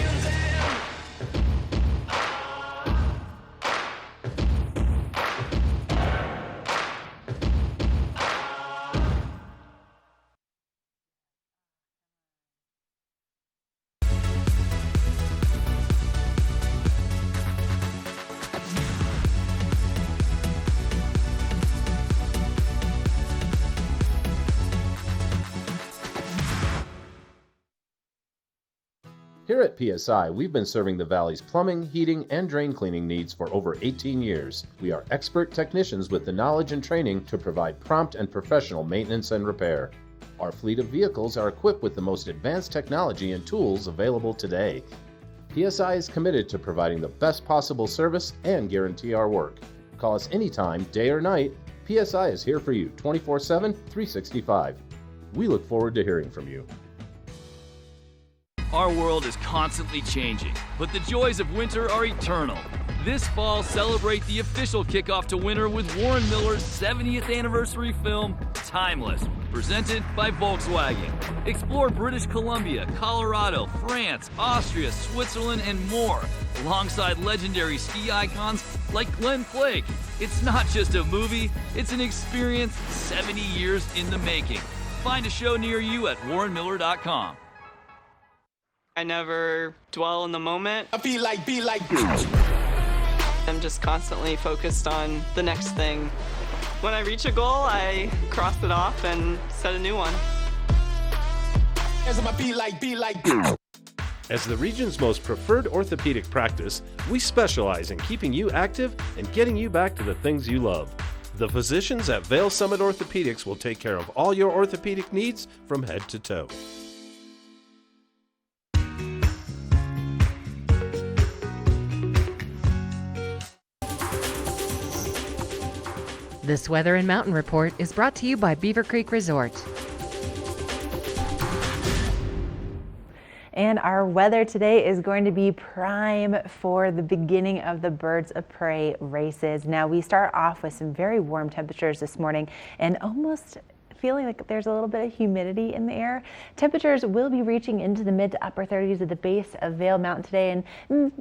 Here at PSI, we've been serving the Valley's plumbing, heating, and drain cleaning needs for over 18 years. We are expert technicians with the knowledge and training to provide prompt and professional maintenance and repair. Our fleet of vehicles are equipped with the most advanced technology and tools available today. PSI is committed to providing the best possible service and guarantee our work. Call us anytime, day or night. PSI is here for you 24/7, 365. We look forward to hearing from you. Our world is constantly changing, but the joys of winter are eternal. This fall, celebrate the official kickoff to winter with Warren Miller's 70th anniversary film, Timeless, presented by Volkswagen. Explore British Columbia, Colorado, France, Austria, Switzerland, and more, alongside legendary ski icons like Glenn Flake. It's not just a movie, it's an experience 70 years in the making. Find a show near you at warrenmiller.com. I never dwell in the moment. I be like. I'm just constantly focused on the next thing. When I reach a goal, I cross it off and set a new one. As the region's most preferred orthopedic practice, we specialize in keeping you active and getting you back to the things you love. The physicians at Vail Summit Orthopedics will take care of all your orthopedic needs from head to toe. This weather and mountain report is brought to you by Beaver Creek Resort. And our weather today is going to be prime for the beginning of the Birds of Prey races. Now, we start off with some very warm temperatures this morning and almost feeling like there's a little bit of humidity in the air. Temperatures will be reaching into the mid to upper 30s at the base of Vail Mountain today, and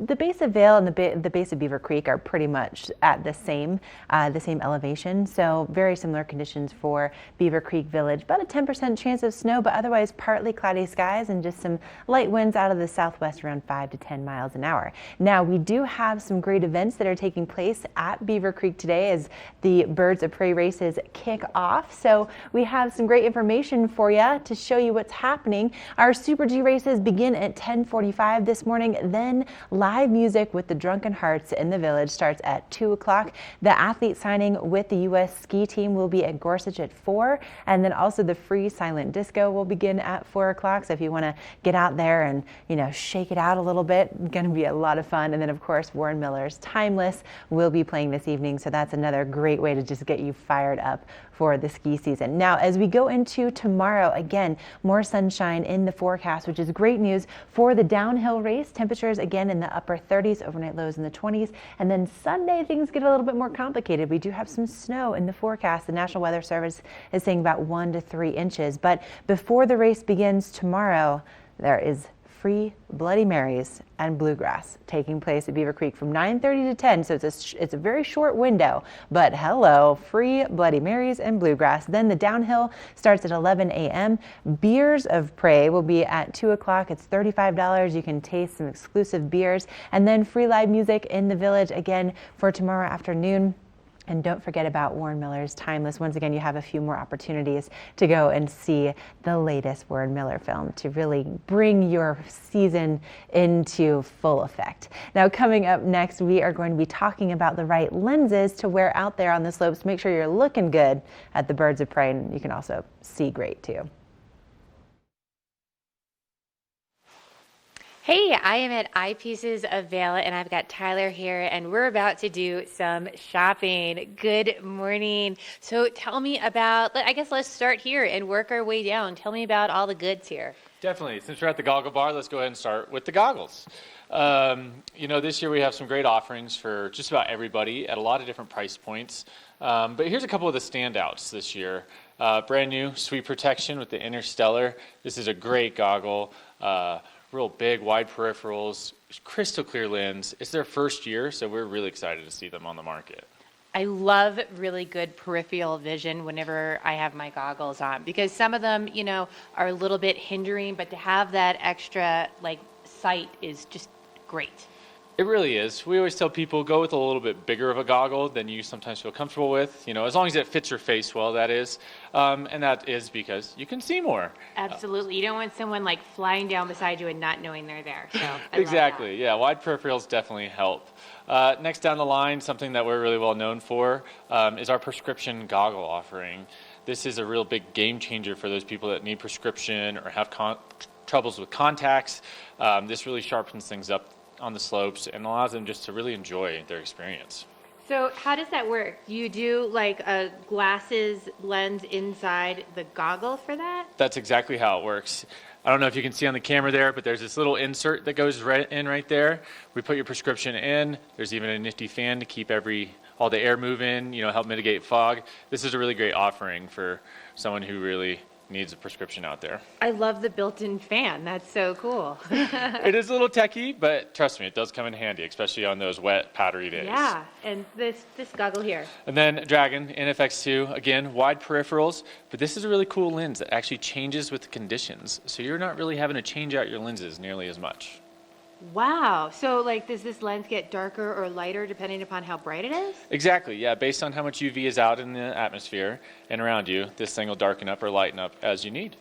the base of Vail and the base of Beaver Creek are pretty much at the same elevation. So very similar conditions for Beaver Creek Village. About a 10% chance of snow, but otherwise partly cloudy skies and just some light winds out of the southwest around 5 to 10 miles an hour. Now, we do have some great events that are taking place at Beaver Creek today as the Birds of Prey races kick off. So we have some great information for you to show you what's happening. Our Super G races begin at 10:45 this morning. Then live music with the Drunken Hearts in the Village starts at 2 o'clock. The athlete signing with the U.S. ski team will be at Gorsuch at 4. And then also the free silent disco will begin at 4 o'clock. So if you want to get out there and, shake it out a little bit, it's going to be a lot of fun. And then of course, Warren Miller's Timeless will be playing this evening. So that's another great way to just get you fired up for the ski season. Now, as we go into tomorrow, again, more sunshine in the forecast, which is great news for the downhill race. Temperatures again in the upper 30s, overnight lows in the 20s. And then Sunday, things get a little bit more complicated. We do have some snow in the forecast. The National Weather Service is saying about 1 to 3 inches. But before the race begins tomorrow, there is free Bloody Marys and Bluegrass taking place at Beaver Creek from 9:30 to 10. So it's a very short window, but hello, free Bloody Marys and Bluegrass. Then the downhill starts at 11 a.m. Beers of Prey will be at 2 o'clock. It's $35. You can taste some exclusive beers. And then free live music in the Village again for tomorrow afternoon. And don't forget about Warren Miller's Timeless. Once again, you have a few more opportunities to go and see the latest Warren Miller film to really bring your season into full effect. Now, coming up next, we are going to be talking about the right lenses to wear out there on the slopes. Make sure you're looking good at the Birds of Prey, and you can also see great too. Hey, I am at Eyepieces of Vail, and I've got Tyler here, and we're about to do some shopping. Good morning. So tell me about, I guess let's start here and work our way down. Tell me about all the goods here. Definitely. Since we're at the goggle bar, let's go ahead and start with the goggles. This year we have some great offerings for just about everybody at a lot of different price points. But here's a couple of the standouts this year. Brand new Sweet Protection with the Interstellar. This is a great goggle. Real big, wide peripherals, crystal clear lens. It's their first year, so we're really excited to see them on the market. I love really good peripheral vision whenever I have my goggles on, because some of them, are a little bit hindering, but to have that extra sight is just great. It really is. We always tell people go with a little bit bigger of a goggle than you sometimes feel comfortable with, as long as it fits your face well, that is. And that is because you can see more. Absolutely. You don't want someone flying down beside you and not knowing they're there. So Exactly. Yeah, wide peripherals definitely help. Next down the line, something that we're really well known for is our prescription goggle offering. This is a real big game changer for those people that need prescription or have troubles with contacts. This really sharpens things up on the slopes and allows them just to really enjoy their experience. So how does that work? You do a glasses lens inside the goggle for that? That's exactly how it works. I don't know if you can see on the camera there, but there's this little insert that goes right there. We put your prescription in. There's even a nifty fan to keep all the air moving, help mitigate fog. This is a really great offering for someone who really needs a prescription out there. I love the built-in fan. That's so cool. It is a little techy, but trust me, it does come in handy, especially on those wet, powdery days. Yeah, and this goggle here. And then Dragon NFX2, again, wide peripherals, but this is a really cool lens that actually changes with the conditions, so you're not really having to change out your lenses nearly as much. Wow. So does this lens get darker or lighter depending upon how bright it is? Exactly, yeah. Based on how much UV is out in the atmosphere and around you, this thing will darken up or lighten up as you need.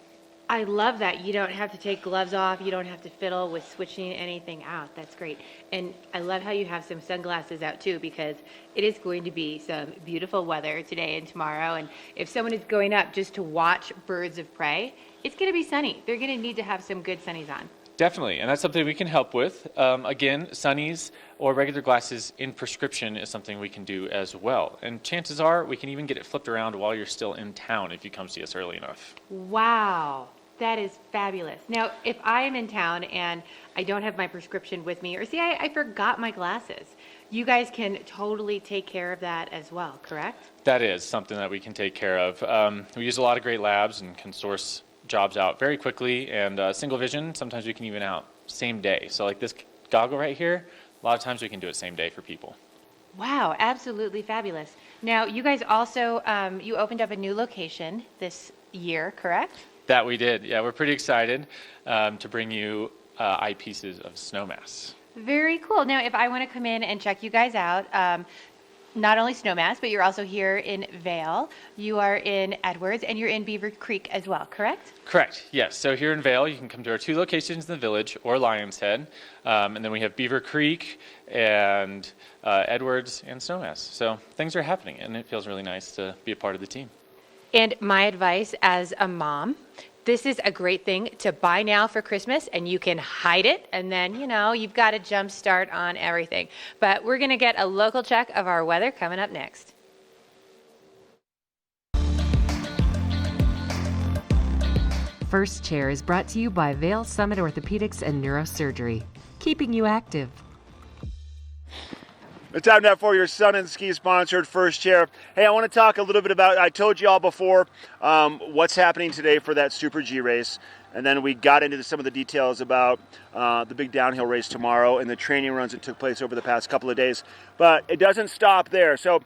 I love that. You don't have to take gloves off. You don't have to fiddle with switching anything out. That's great. And I love how you have some sunglasses out too, because it is going to be some beautiful weather today and tomorrow. And if someone is going up just to watch birds of prey, it's going to be sunny. They're going to need to have some good sunnies on. Definitely, and that's something we can help with. Again, sunnies or regular glasses in prescription is something we can do as well. And chances are we can even get it flipped around while you're still in town if you come see us early enough. Wow, that is fabulous. Now, if I am in town and I don't have my prescription with me, or I forgot my glasses, you guys can totally take care of that as well, correct? That is something that we can take care of. We use a lot of great labs and can source jobs out very quickly, and single vision, sometimes we can even out same day. So this goggle right here, a lot of times we can do it same day for people. Wow, absolutely fabulous. Now, you guys also, you opened up a new location this year, correct? That we did. Yeah, we're pretty excited to bring you eyepieces of Snowmass. Very cool. Now, if I want to come in and check you guys out, not only Snowmass, but you're also here in Vail, you are in Edwards, and you're in Beaver Creek as well, correct? Correct, yes. So here in Vail, you can come to our 2 locations in the village or Lion's Head, and then we have Beaver Creek and Edwards and Snowmass. So things are happening, and it feels really nice to be a part of the team. And my advice as a mom, this is a great thing to buy now for Christmas, and you can hide it, and then, you've got a jump start on everything. But we're going to get a local check of our weather coming up next. First Chair is brought to you by Vail Summit Orthopedics and Neurosurgery, keeping you active. It's time now for your Sun and Ski sponsored First Chair. Hey, I want to talk a little bit about, I told you all before what's happening today for that Super G race. And then we got into some of the details about the big downhill race tomorrow and the training runs that took place over the past couple of days. But it doesn't stop there. So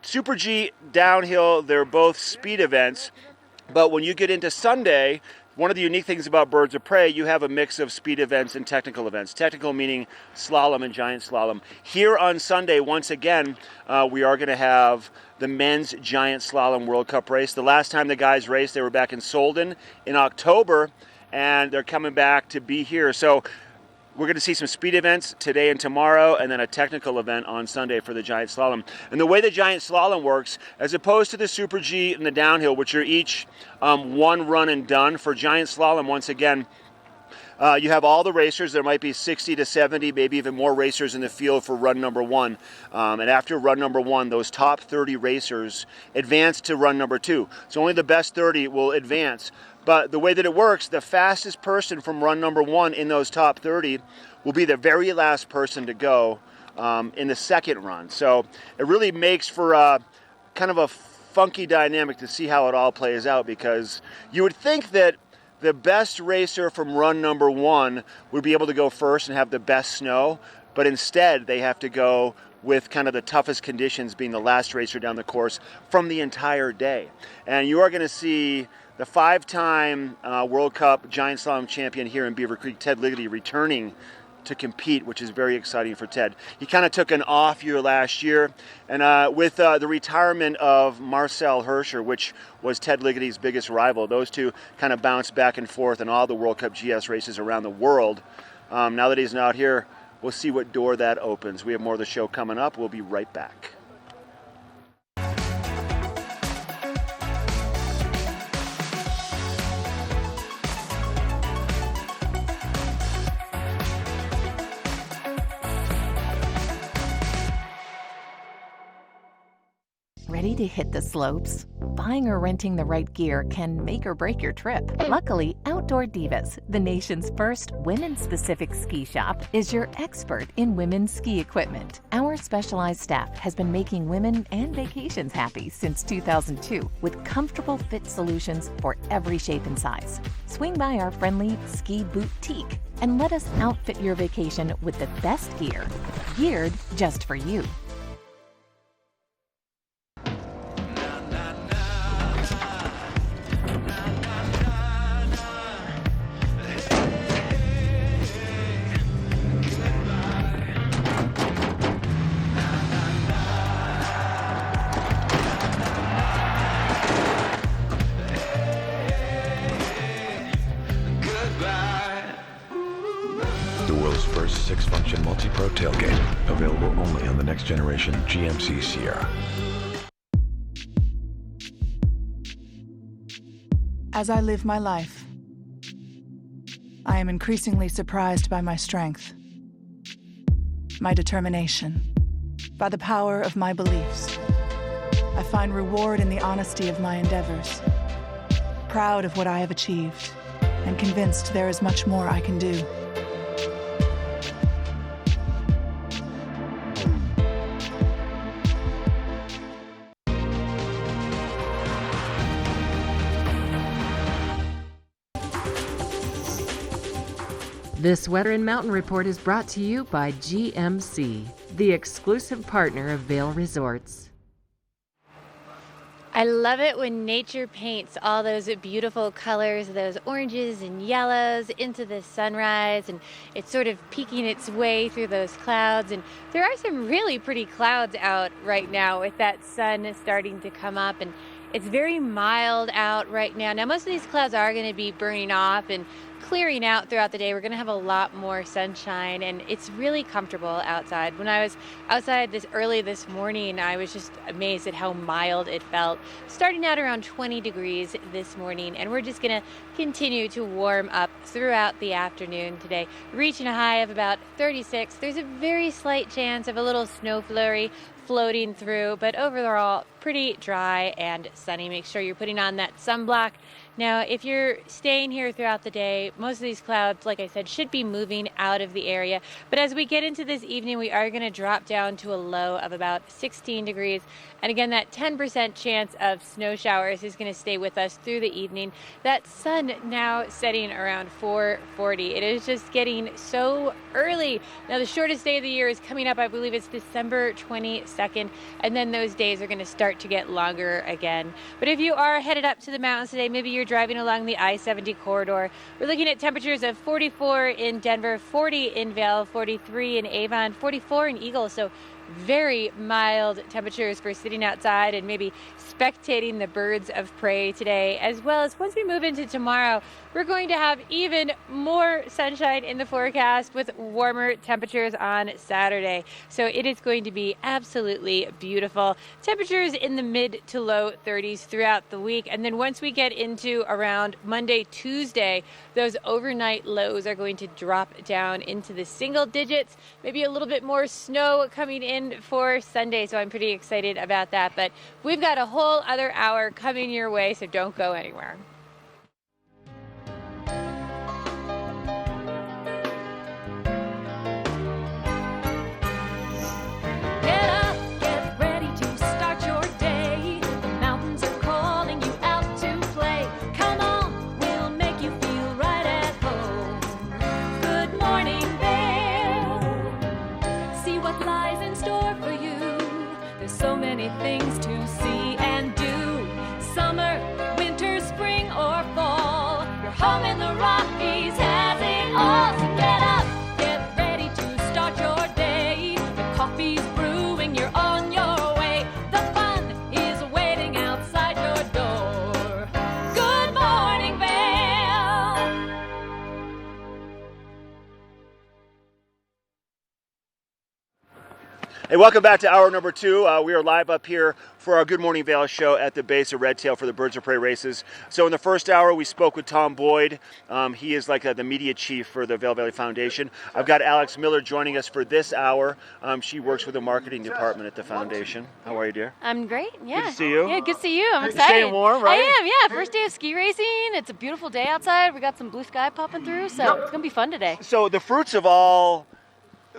Super G, downhill, they're both speed events. But when you get into Sunday, one of the unique things about Birds of Prey, you have a mix of speed events and technical events. Technical meaning slalom and giant slalom. Here on Sunday, once again, we are going to have the men's giant slalom World Cup race. The last time the guys raced, they were back in Solden in October, and they're coming back to be here. So we're going to see some speed events today and tomorrow, and then a technical event on Sunday for the giant slalom. And the way the giant slalom works, as opposed to the Super G and the downhill, which are each one run and done, for giant slalom, once again, You have all the racers. There might be 60 to 70, maybe even more racers in the field for run number one. And after run number one, those top 30 racers advance to run number two. So only the best 30 will advance. But the way that it works, the fastest person from run number one in those top 30 will be the very last person to go in the second run. So it really makes for kind of a funky dynamic to see how it all plays out, because you would think that the best racer from run number one would be able to go first and have the best snow, but instead they have to go with kind of the toughest conditions, being the last racer down the course from the entire day. And you are going to see the 5-time World Cup Giant Slalom champion here in Beaver Creek, Ted Ligety, returning to compete, which is very exciting for Ted. He kind of took an off year last year, and with the retirement of Marcel Hirscher, which was Ted Ligaty's biggest rival, those two kind of bounced back and forth in all the World Cup GS races around the world. Now that he's not here, we'll see what door that opens. We have more of the show coming up. We'll be right back. Ready to hit the slopes? Buying or renting the right gear can make or break your trip. Luckily, Outdoor Divas, the nation's first women-specific ski shop, is your expert in women's ski equipment. Our specialized staff has been making women and vacations happy since 2002 with comfortable fit solutions for every shape and size. Swing by our friendly Ski Boutique and let us outfit your vacation with the best gear, geared just for you. First 6-function multi-pro tailgate, available only on the next generation GMC Sierra. As I live my life, I am increasingly surprised by my strength, my determination, by the power of my beliefs. I find reward in the honesty of my endeavors, proud of what I have achieved, and convinced there is much more I can do. This Weather and Mountain Report is brought to you by GMC, the exclusive partner of Vail Resorts. I love it when nature paints all those beautiful colors, those oranges and yellows into the sunrise, and it's sort of peeking its way through those clouds. And there are some really pretty clouds out right now with that sun starting to come up, and it's very mild out right now. Now, most of these clouds are going to be burning off and clearing out throughout the day. We're going to have a lot more sunshine, and it's really comfortable outside. When I was outside this early this morning, I was just amazed at how mild it felt. Starting out around 20 degrees this morning, and we're just going to continue to warm up throughout the afternoon today, reaching a high of about 36. There's a very slight chance of a little snow flurry floating through, but overall pretty dry and sunny. Make sure you're putting on that sunblock. Now, if you're staying here throughout the day, most of these clouds, like I said, should be moving out of the area. But as we get into this evening, we are going to drop down to a low of about 16 degrees. And again, that 10% chance of snow showers is going to stay with us through the evening. That sun now setting around 4:40. It is just getting so early. Now, the shortest day of the year is coming up. I believe it's December 22nd. And then those days are going to start to get longer again. But if you are headed up to the mountains today, maybe you're driving along the I-70 corridor, we're looking at temperatures of 44 in Denver, 40 in Vail, 43 in Avon, 44 in Eagle. So very mild temperatures for sitting outside and maybe spectating the birds of prey today, as well as once we move into tomorrow, we're going to have even more sunshine in the forecast with warmer temperatures on Saturday. So it is going to be absolutely beautiful. Temperatures in the mid to low 30s throughout the week. And then once we get into around Monday, Tuesday, those overnight lows are going to drop down into the single digits, maybe a little bit more snow coming in for Sunday. So I'm pretty excited about that. But we've got a whole other hour coming your way, so don't go anywhere. Get up, get ready to start your day. The mountains are calling you out to play. Come on, we'll make you feel right at home. Good morning, Vale. See what lies in store for you. There's so many things to see and do. Summer, winter, spring, or fall. Your home in the Rockies has it all. So get up, get ready to start your day. The coffee's brewing, you're on your way. The fun is waiting outside your door. Good morning, Vale. Hey, welcome back to hour number 2. We are live up here for our Good Morning Vale show at the base of Red Tail for the Birds of Prey races. So in the first hour, we spoke with Tom Boyd. He is like the media chief for the Vail Valley Foundation. I've got Alex Miller joining us for this hour. She works with the marketing department at the foundation. How are you, dear? I'm great, yeah. Good to see you. Yeah, good to see you. I'm You're excited. staying warm, right? I am, yeah. First day of ski racing. It's a beautiful day outside. We got some blue sky popping through, so it's going to be fun today. So the fruits of all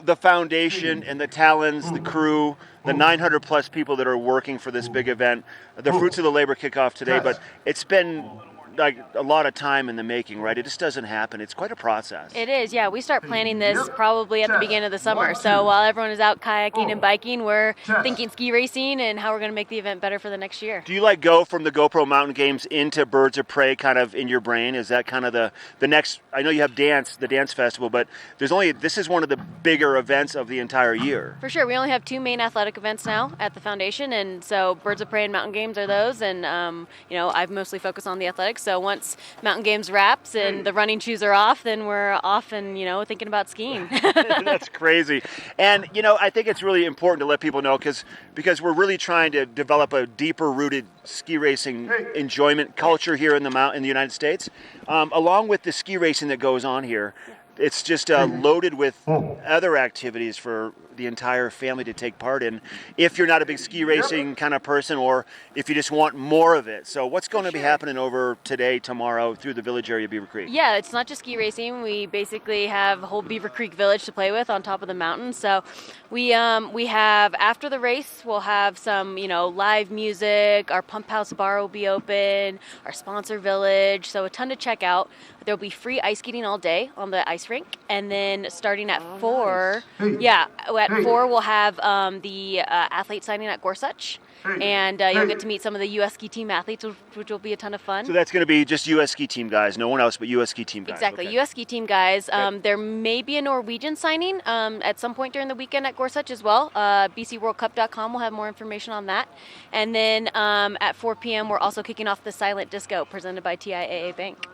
the foundation and the talents, the crew, the 900 plus people that are working for this big event, the fruits of the labor kickoff today, but it's been like a lot of time in the making, right? It just doesn't happen. It's quite a process. It is, yeah. We start planning this probably at the beginning of the summer. So while everyone is out kayaking and biking, we're thinking ski racing and how we're going to make the event better for the next year. Do you like go from the GoPro Mountain Games into Birds of Prey kind of in your brain? Is that kind of the next, I know you have the dance festival, but this is one of the bigger events of the entire year. For sure. We only have 2 main athletic events now at the foundation, and so Birds of Prey and Mountain Games are those, and I've mostly focused on the athletics. So once Mountain Games wraps and the running shoes are off, then we're off and thinking about skiing. That's crazy. And I think it's really important to let people know because we're really trying to develop a deeper rooted ski racing enjoyment culture here in the United States, along with the ski racing that goes on here. It's just loaded with other activities for the entire family to take part in if you're not a big ski racing kind of person or if you just want more of it. So what's going to be happening over today, tomorrow through the village area of Beaver Creek? Yeah, it's not just ski racing. We basically have a whole Beaver Creek village to play with on top of the mountain. So we have, after the race, we'll have some, live music. Our pump house bar will be open, our sponsor village. So a ton to check out. There'll be free ice skating all day on the ice rink. And then starting at 4, at 4 we'll have the athlete signing at Gorsuch. And you'll get to meet some of the U.S. ski team athletes, which will be a ton of fun. So that's going to be just U.S. ski team guys, no one else but U.S. ski team guys. Exactly, okay. U.S. ski team guys. There may be a Norwegian signing at some point during the weekend at Gorsuch as well. BCWorldCup.com will have more information on that. And then at 4 p.m. we're also kicking off the Silent Disco presented by TIAA Bank.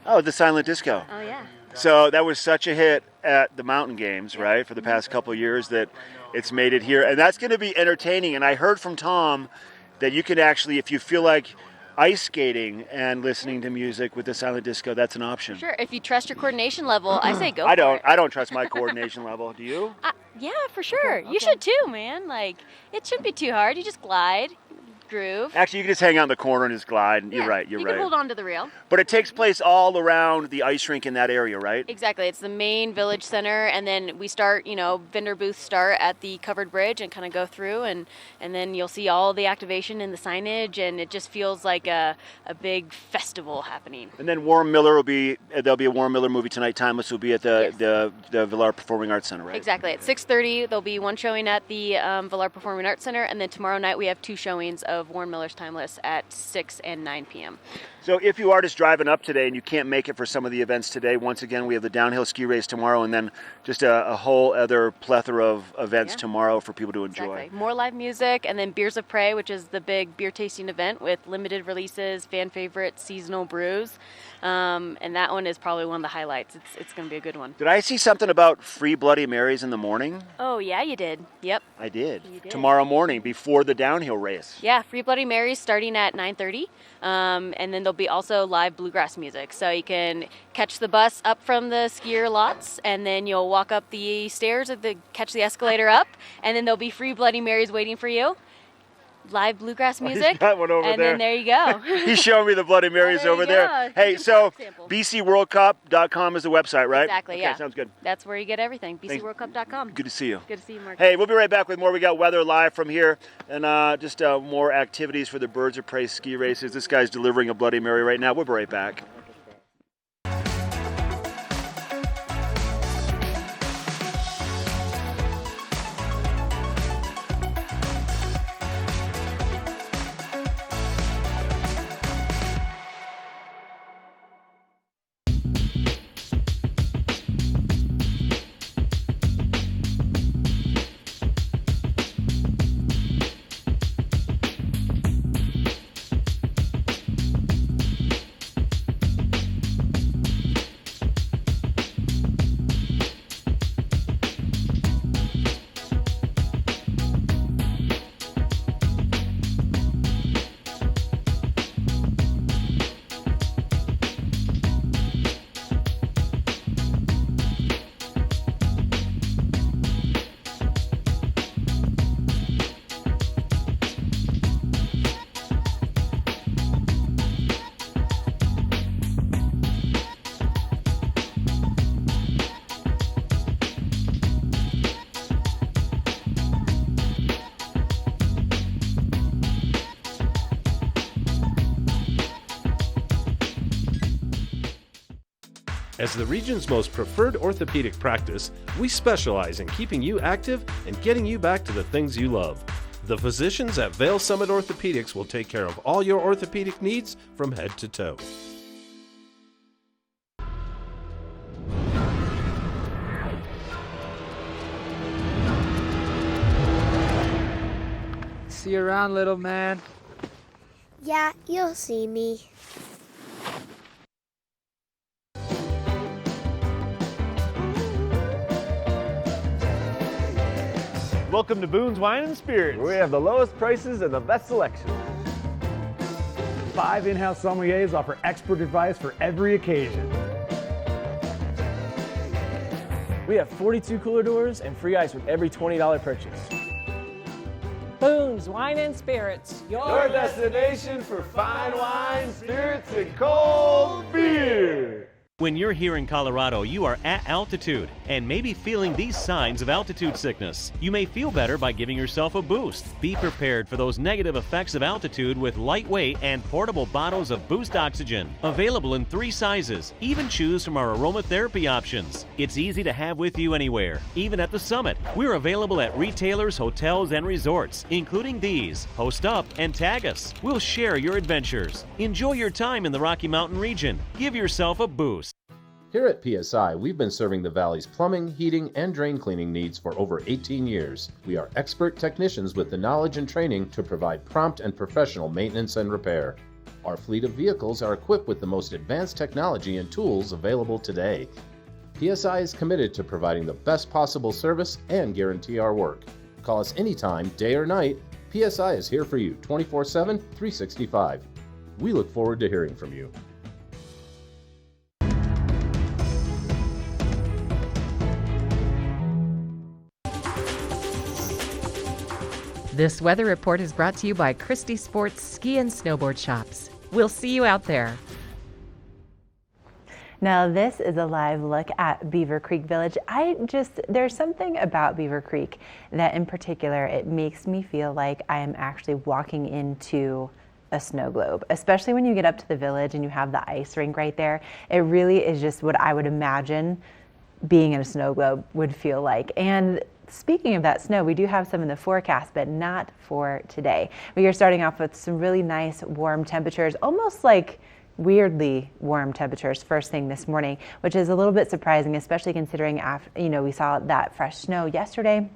Oh, the Silent Disco. Oh, yeah. So that was such a hit at the Mountain Games, right, for the past couple of years that it's made it here. And that's going to be entertaining. And I heard from Tom that you can actually, if you feel like ice skating and listening to music with the Silent Disco, that's an option. Sure. If you trust your coordination level, I say go for it. I don't trust my coordination level. Do you? Yeah, for sure. Okay. You should too, man. It shouldn't be too hard. You just glide. Groove. Actually, you can just hang out in the corner and just glide. Yeah, you're right. You can hold on to the rail. But it takes place all around the ice rink in that area, right? Exactly. It's the main village center, and then we start, vendor booths start at the covered bridge and kind of go through, and then you'll see all the activation and the signage, and it just feels like a big festival happening. And then there'll be a Warren Miller movie tonight. Timeless will be at the Villar Performing Arts Center, right? Exactly. At 6:30, there'll be one showing at the Villar Performing Arts Center, and then tomorrow night we have 2 showings of of Warren Miller's Timeless at 6 and 9 p.m. So if you are just driving up today and you can't make it for some of the events today, once again, we have the downhill ski race tomorrow and then just a whole other plethora of events tomorrow for people to enjoy. Exactly. More live music, and then Beers of Prey, which is the big beer tasting event with limited releases, fan favorite seasonal brews. And that one is probably one of the highlights. It's going to be a good one. Did I see something about free Bloody Marys in the morning? Oh, yeah, you did. Yep. I did. You did. Tomorrow morning before the downhill race. Yeah, free Bloody Marys starting at 9:30. And then there'll be also live bluegrass music. So you can catch the bus up from the skier lots, and then you'll walk up the stairs, catch the escalator up, and then there'll be free Bloody Marys waiting for you. Live bluegrass music. He's got one over and there. then there you go. He's showing me the Bloody Marys over there. Hey, so bcworldcup.com is the website, right? Exactly, okay, yeah. Sounds good. That's where you get everything. bcworldcup.com. Good to see you. Good to see you, Mark. Hey, we'll be right back with more. We got weather live from here and just more activities for the Birds of Prey ski races. This guy's delivering a Bloody Mary right now. We'll be right back. As the region's most preferred orthopedic practice, we specialize in keeping you active and getting you back to the things you love. The physicians at Vail Summit Orthopedics will take care of all your orthopedic needs from head to toe. See you around, little man. Yeah, you'll see me. Welcome to Boone's Wine and Spirits, where we have the lowest prices and the best selection. 5 in-house sommeliers offer expert advice for every occasion. We have 42 cooler doors and free ice with every $20 purchase. Boone's Wine and Spirits, Your destination for fine wine, spirits, and cold beer. When you're here in Colorado, you are at altitude and may be feeling these signs of altitude sickness. You may feel better by giving yourself a boost. Be prepared for those negative effects of altitude with lightweight and portable bottles of Boost Oxygen. Available in 3 sizes. Even choose from our aromatherapy options. It's easy to have with you anywhere, even at the summit. We're available at retailers, hotels, and resorts, including these. Post up and tag us. We'll share your adventures. Enjoy your time in the Rocky Mountain region. Give yourself a boost. Here at PSI, we've been serving the Valley's plumbing, heating, and drain cleaning needs for over 18 years. We are expert technicians with the knowledge and training to provide prompt and professional maintenance and repair. Our fleet of vehicles are equipped with the most advanced technology and tools available today. PSI is committed to providing the best possible service and guarantee our work. Call us anytime, day or night. PSI is here for you 24/7, 365. We look forward to hearing from you. This weather report is brought to you by Christie Sports Ski and Snowboard Shops. We'll see you out there. Now this is a live look at Beaver Creek Village. There's something about Beaver Creek that in particular, it makes me feel like I am actually walking into a snow globe, especially when you get up to the village and you have the ice rink right there. It really is just what I would imagine being in a snow globe would feel like. And speaking of that snow, we do have some in the forecast, but not for today. We are starting off with some really nice warm temperatures, almost like weirdly warm temperatures first thing this morning, which is a little bit surprising, especially considering we saw that fresh snow yesterday.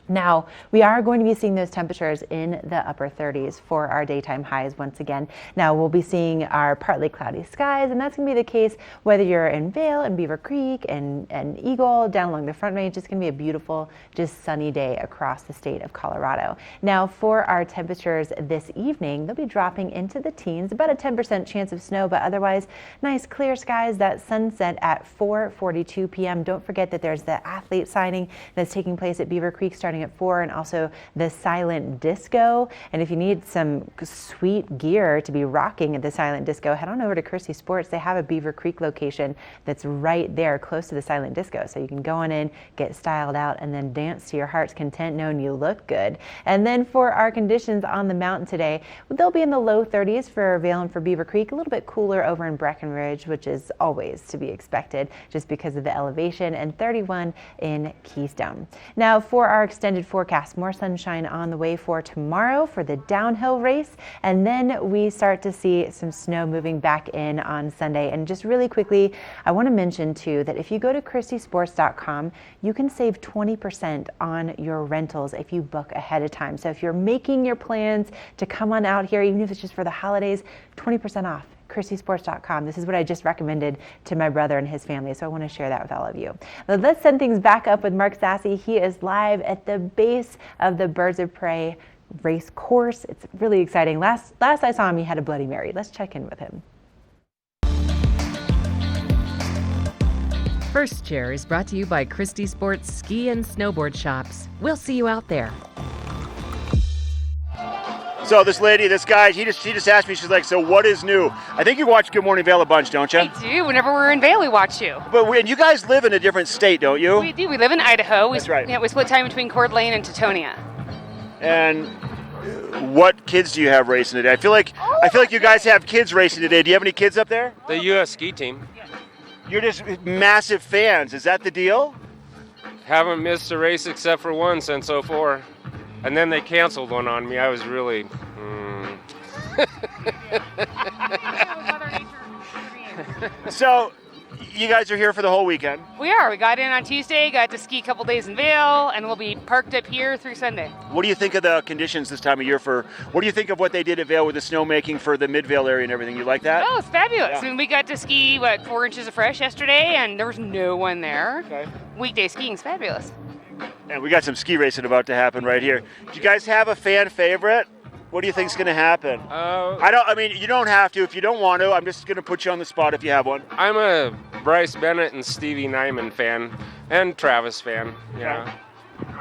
Now, we are going to be seeing those temperatures in the upper 30s for our daytime highs once again. Now, we'll be seeing our partly cloudy skies, and that's going to be the case whether you're in Vail and Beaver Creek and Eagle, down along the Front Range. It's going to be a beautiful, just sunny day across the state of Colorado. Now, for our temperatures this evening, they'll be dropping into the teens, about a 10% chance of snow, but otherwise nice clear skies. That sunset at 4:42 p.m. Don't forget that there's the athlete signing that's taking place at Beaver Creek starting at 4, and also the silent disco. And if you need some sweet gear to be rocking at the silent disco, head on over to Christie Sports. They have a Beaver Creek location that's right there close to the silent disco, so you can go on in, get styled out, and then dance to your heart's content knowing you look good. And then for our conditions on the mountain today, they'll be in the low 30s for Vail and for Beaver Creek, a little bit cooler over in Breckenridge, which is always to be expected just because of the elevation, and 31 in Keystone. Now for our extended forecast, more sunshine on the way for tomorrow for the downhill race, and then we start to see some snow moving back in on Sunday. And just really quickly, I want to mention too that if you go to ChristieSports.com, you can save 20% on your rentals if you book ahead of time. So if you're making your plans to come on out here, even if it's just for the holidays, 20% off. ChristieSports.com. This is what I just recommended to my brother and his family, so I want to share that with all of you. But let's send things back up with Mark Sassy. He is live at the base of the Birds of Prey race course. It's really exciting. Last I saw him, he had a Bloody Mary. Let's check in with him. First Chair is brought to you by Christie Sports Ski and Snowboard Shops. We'll see you out there. So this guy, she just asked me, she's like, so what is new? I think you watch Good Morning Vail a bunch, don't you? I do. Whenever we're in Vail, we watch you. And you guys live in a different state, don't you? We do. We live in Idaho. That's right. Yeah, we split time between Coeur d'Alene and Teutonia. And what kids do you have racing today? I feel like you guys have kids racing today. Do you have any kids up there? The U.S. ski team. You're just massive fans. Is that the deal? Haven't missed a race except for one since '04. And then they canceled one on me. I was really... So, you guys are here for the whole weekend? We are. We got in on Tuesday, got to ski a couple days in Vail, and we'll be parked up here through Sunday. What do you think of the conditions this time of year what do you think of what they did at Vail with the snowmaking for the Mid-Vail area and everything? You like that? Oh, it's fabulous. Yeah. I mean, we got to ski, 4 inches of fresh yesterday, and there was no one there. Okay. Weekday skiing's fabulous. And we got some ski racing about to happen right here. Do you guys have a fan favorite? What do you think's going to happen? You don't have to if you don't want to. I'm just going to put you on the spot if you have one. I'm a Bryce Bennett and Stevie Nyman fan, and Travis fan. Yeah.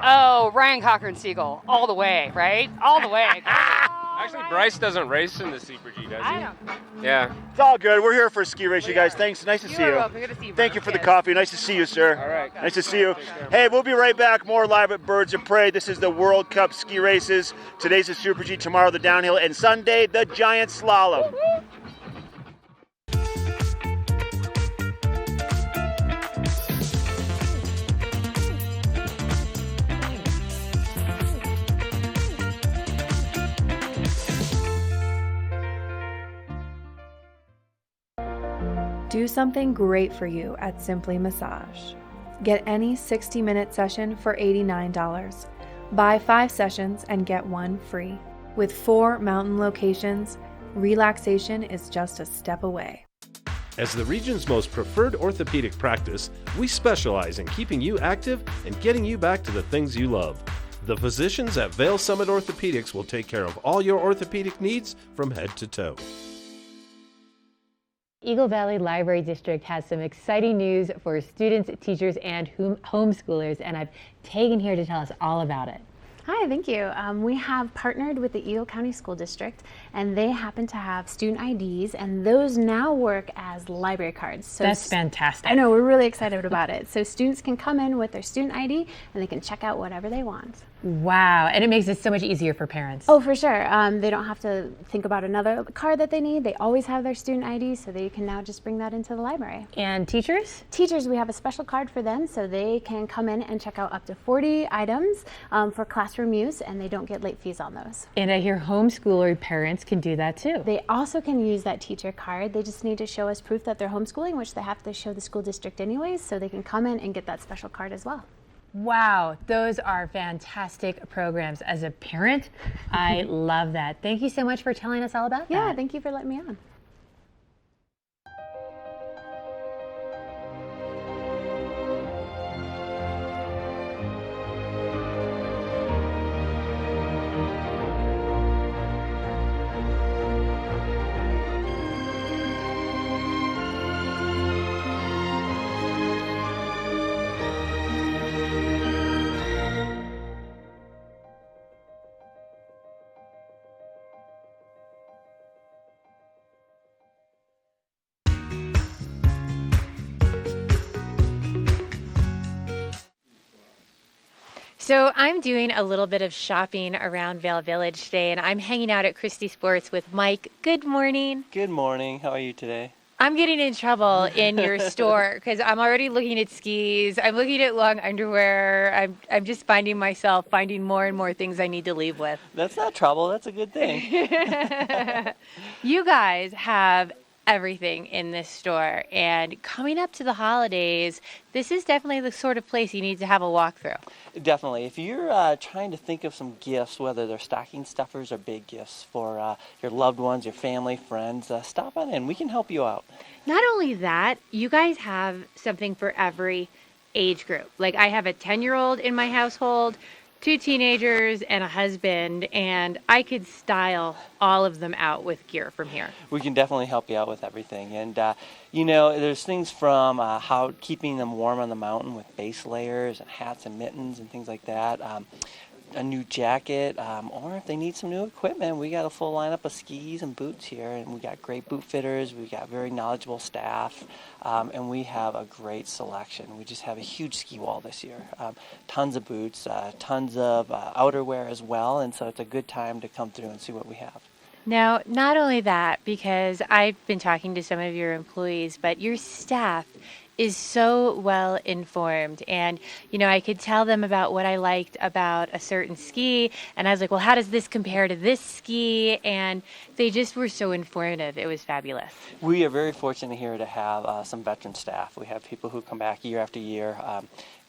Oh, Ryan Cochran-Siegel, all the way, right? All the way. Actually, Bryce doesn't race in the Super G, does he? I don't. Yeah. It's all good. We're here for a ski race, you guys. Thanks. Nice to see you. You're welcome. Good to see you. Thank you for the coffee. Nice to see you, sir. All right. Nice to see you. Hey, we'll be right back. More live at Birds of Prey. This is the World Cup ski races. Today's the Super G, tomorrow the downhill, and Sunday the giant slalom. Woo-hoo. Do something great for you at Simply Massage. Get any 60-minute session for $89. Buy 5 sessions and get 1 free. With 4 mountain locations, relaxation is just a step away. As the region's most preferred orthopedic practice, we specialize in keeping you active and getting you back to the things you love. The physicians at Vail Summit Orthopedics will take care of all your orthopedic needs from head to toe. Eagle Valley Library District has some exciting news for students, teachers, and homeschoolers, and I've Tegan here to tell us all about it. Hi, thank you. We have partnered with the Eagle County School District, and they happen to have student IDs, and those now work as library cards. So That's fantastic. I know, we're really excited about it. So students can come in with their student ID, and they can check out whatever they want. Wow, and it makes it so much easier for parents. Oh, for sure. They don't have to think about another card that they need. They always have their student ID, so they can now just bring that into the library. And teachers? Teachers, we have a special card for them, so they can come in and check out up to 40 items for classroom use, and they don't get late fees on those. And I hear homeschooler parents can do that too. They also can use that teacher card. They just need to show us proof that they're homeschooling, which they have to show the school district anyways, so they can come in and get that special card as well. Wow, those are fantastic programs. As a parent, I love that. Thank you so much for telling us all about that. Yeah, thank you for letting me on. So I'm doing a little bit of shopping around Vail Village today, and I'm hanging out at Christie Sports with Mike. Good morning. Good morning. How are you today? I'm getting in trouble in your store because I'm already looking at skis. I'm looking at long underwear. I'm just finding myself finding more and more things I need to leave with. That's not trouble. That's a good thing. You guys have everything in this store, and coming up to the holidays, this is definitely the sort of place you need to have a walkthrough. Definitely. If you're trying to think of some gifts, whether they're stocking stuffers or big gifts for your loved ones, your family, friends, stop on in. We can help you out. Not only that, you guys have something for every age group. Like, I have a 10-year-old in my household, 2 teenagers, and a husband, and I could style all of them out with gear from here. We can definitely help you out with everything. And, you know, there's things from how keeping them warm on the mountain with base layers and hats and mittens and things like that. A new jacket, or if they need some new equipment, we got a full lineup of skis and boots here, and we got great boot fitters, we got very knowledgeable staff, and we have a great selection. We just have a huge ski wall this year. Tons of boots, tons of outerwear as well, and so it's a good time to come through and see what we have. Now, not only that, because I've been talking to some of your employees, but your staff is so well informed, and you know, I could tell them about what I liked about a certain ski, and I was like, well, how does this compare to this ski? And they just were so informative. It was fabulous. We are very fortunate here to have some veteran staff. We have people who come back year after year,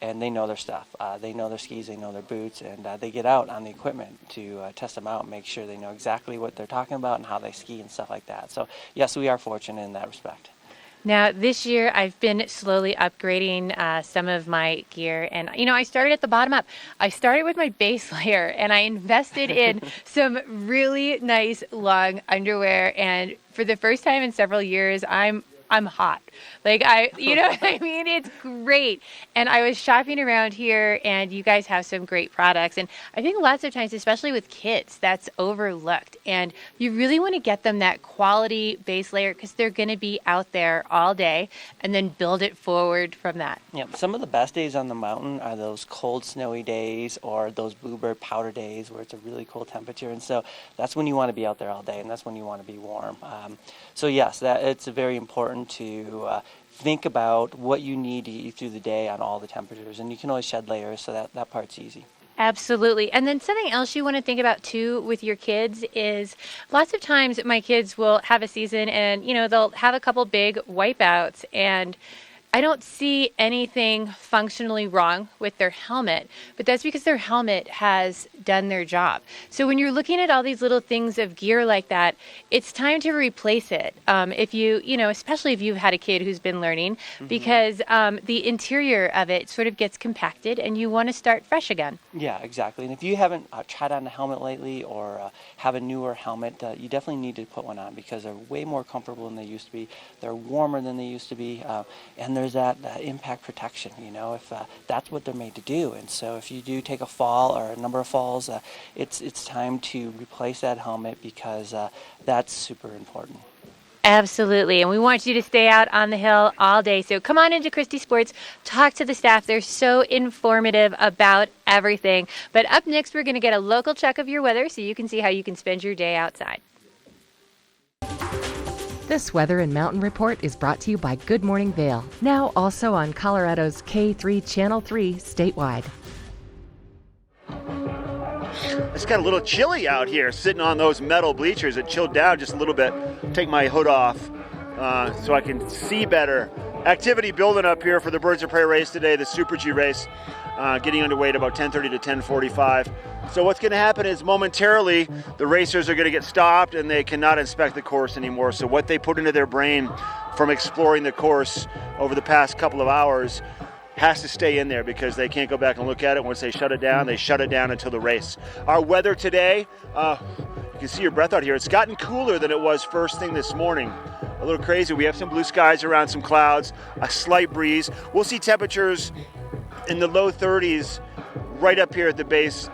and they know their stuff. They know their skis, they know their boots, and they get out on the equipment to test them out and make sure they know exactly what they're talking about and how they ski and stuff like that. So yes, we are fortunate in that respect. Now, this year, I've been slowly upgrading some of my gear, and you know, I started at the bottom up. I started with my base layer, and I invested in some really nice long underwear, and for the first time in several years, I'm hot. Like, you know what I mean? It's great. And I was shopping around here, and you guys have some great products. And I think lots of times, especially with kids, that's overlooked. And you really want to get them that quality base layer because they're going to be out there all day, and then build it forward from that. Yeah, some of the best days on the mountain are those cold, snowy days or those bluebird powder days where it's a really cold temperature. And so that's when you want to be out there all day, and that's when you want to be warm. So yes, it's very important to think about what you need to eat through the day on all the temperatures, and you can always shed layers, so that part's easy. Absolutely. And then something else you want to think about too with your kids is lots of times my kids will have a season and, you know, they'll have a couple big wipeouts, and I don't see anything functionally wrong with their helmet, but that's because their helmet has done their job. So when you're looking at all these little things of gear like that, it's time to replace it. If you know, especially if you've had a kid who's been learning, because the interior of it sort of gets compacted and you want to start fresh again. Yeah, exactly. And if you haven't tried on a helmet lately or have a newer helmet, you definitely need to put one on because they're way more comfortable than they used to be. They're warmer than they used to be, and they're there's that impact protection, if that's what they're made to do. And so if you do take a fall or a number of falls, it's time to replace that helmet because that's super important. Absolutely. And we want you to stay out on the hill all day. So come on into Christie Sports, talk to the staff. They're so informative about everything. But up next, we're going to get a local check of your weather so you can see how you can spend your day outside. This Weather and Mountain Report is brought to you by Good Morning Vail, now also on Colorado's K3 Channel 3 statewide. It's got a little chilly out here, sitting on those metal bleachers. It chilled down just a little bit. Take my hood off so I can see better. Activity building up here for the Birds of Prey race today, the Super G race, getting underway at about 10:30 to 10:45. So what's going to happen is momentarily the racers are going to get stopped and they cannot inspect the course anymore. So what they put into their brain from exploring the course over the past couple of hours has to stay in there because they can't go back and look at it. Once they shut it down, they shut it down until the race. Our weather today, you can see your breath out here. It's gotten cooler than it was first thing this morning. A little crazy. We have some blue skies around some clouds, a slight breeze. We'll see temperatures in the low 30s right up here at the base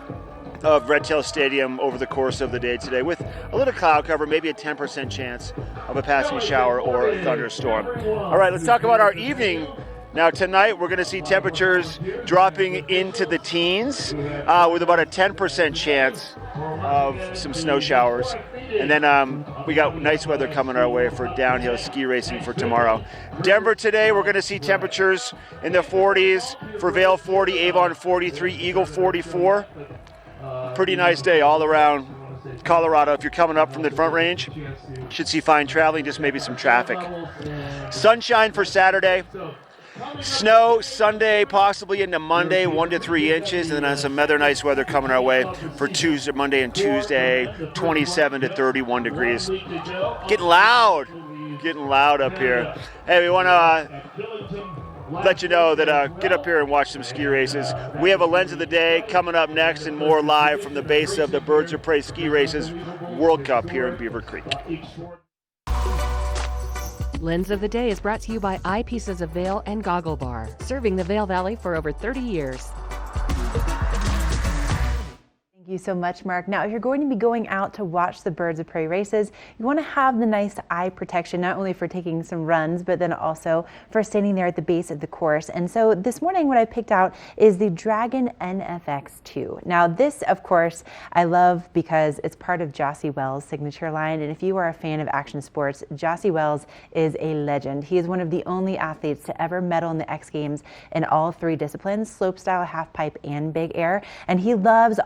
of Red Tail Stadium over the course of the day today with a little cloud cover, maybe a 10% chance of a passing shower or a thunderstorm. All right, let's talk about our evening. Now tonight we're going to see temperatures dropping into the teens with about a 10% chance of some snow showers. And then we got nice weather coming our way for downhill ski racing for tomorrow. Denver today we're going to see temperatures in the 40s for Vail 40, Avon 43, Eagle 44. Pretty nice day all around Colorado. If you're coming up from the Front Range, should see fine traveling, just maybe some traffic. Sunshine for Saturday. Snow Sunday, possibly into Monday, 1 to 3 inches, and then some other nice weather coming our way for Tuesday, Monday and Tuesday, 27 to 31 degrees. Getting loud up here. Hey, we want to let you know that get up here and watch some ski races. We have a Lens of the Day coming up next and more live from the base of the Birds of Prey Ski Races World Cup here in Beaver Creek. Lens of the Day is brought to you by Eyepieces of Vail and Goggle Bar, serving the Vail Valley for over 30 years. Thank you so much, Mark. Now, if you're going to be going out to watch the Birds of Prey races, you want to have the nice eye protection, not only for taking some runs, but then also for standing there at the base of the course. And so this morning, what I picked out is the Dragon NFX2. Now, this, of course, I love because it's part of Jossie Wells' signature line. And if you are a fan of action sports, Jossie Wells is a legend. He is one of the only athletes to ever medal in the X Games in all 3 disciplines, slopestyle, halfpipe, and big air. And he loves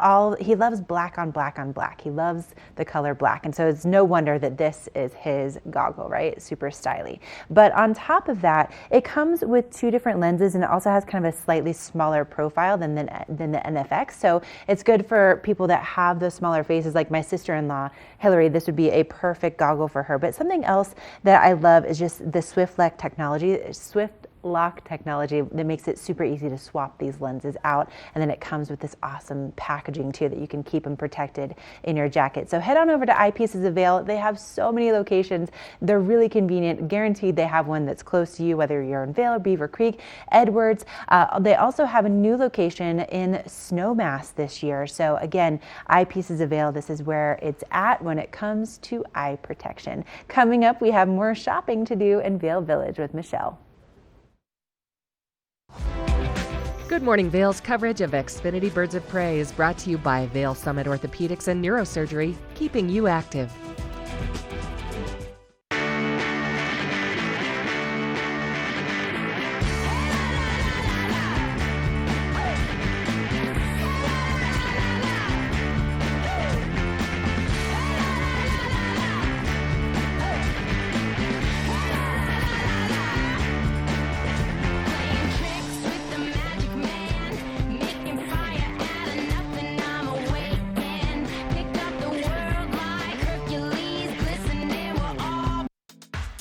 black on black on black. He loves the color black. And so it's no wonder that this is his goggle, right? Super stylish. But on top of that, it comes with 2 different lenses, and it also has kind of a slightly smaller profile than the NFX. So it's good for people that have those smaller faces, like my sister-in-law, Hillary. This would be a perfect goggle for her. But something else that I love is just the Swift Lock technology. Lock technology that makes it super easy to swap these lenses out, and then it comes with this awesome packaging too that you can keep them protected in your jacket. So head on over to Eyepieces of Vail. They have so many locations. They're really convenient. Guaranteed they have one that's close to you, whether you're in Vail or Beaver Creek, Edwards. They also have a new location in Snowmass this year. So again, Eyepieces of Vail, this is where it's at when it comes to eye protection. Coming up, we have more shopping to do in Vail Village with Michelle. Good Morning Vail's coverage of Xfinity Birds of Prey is brought to you by Vail Summit Orthopedics and Neurosurgery, keeping you active.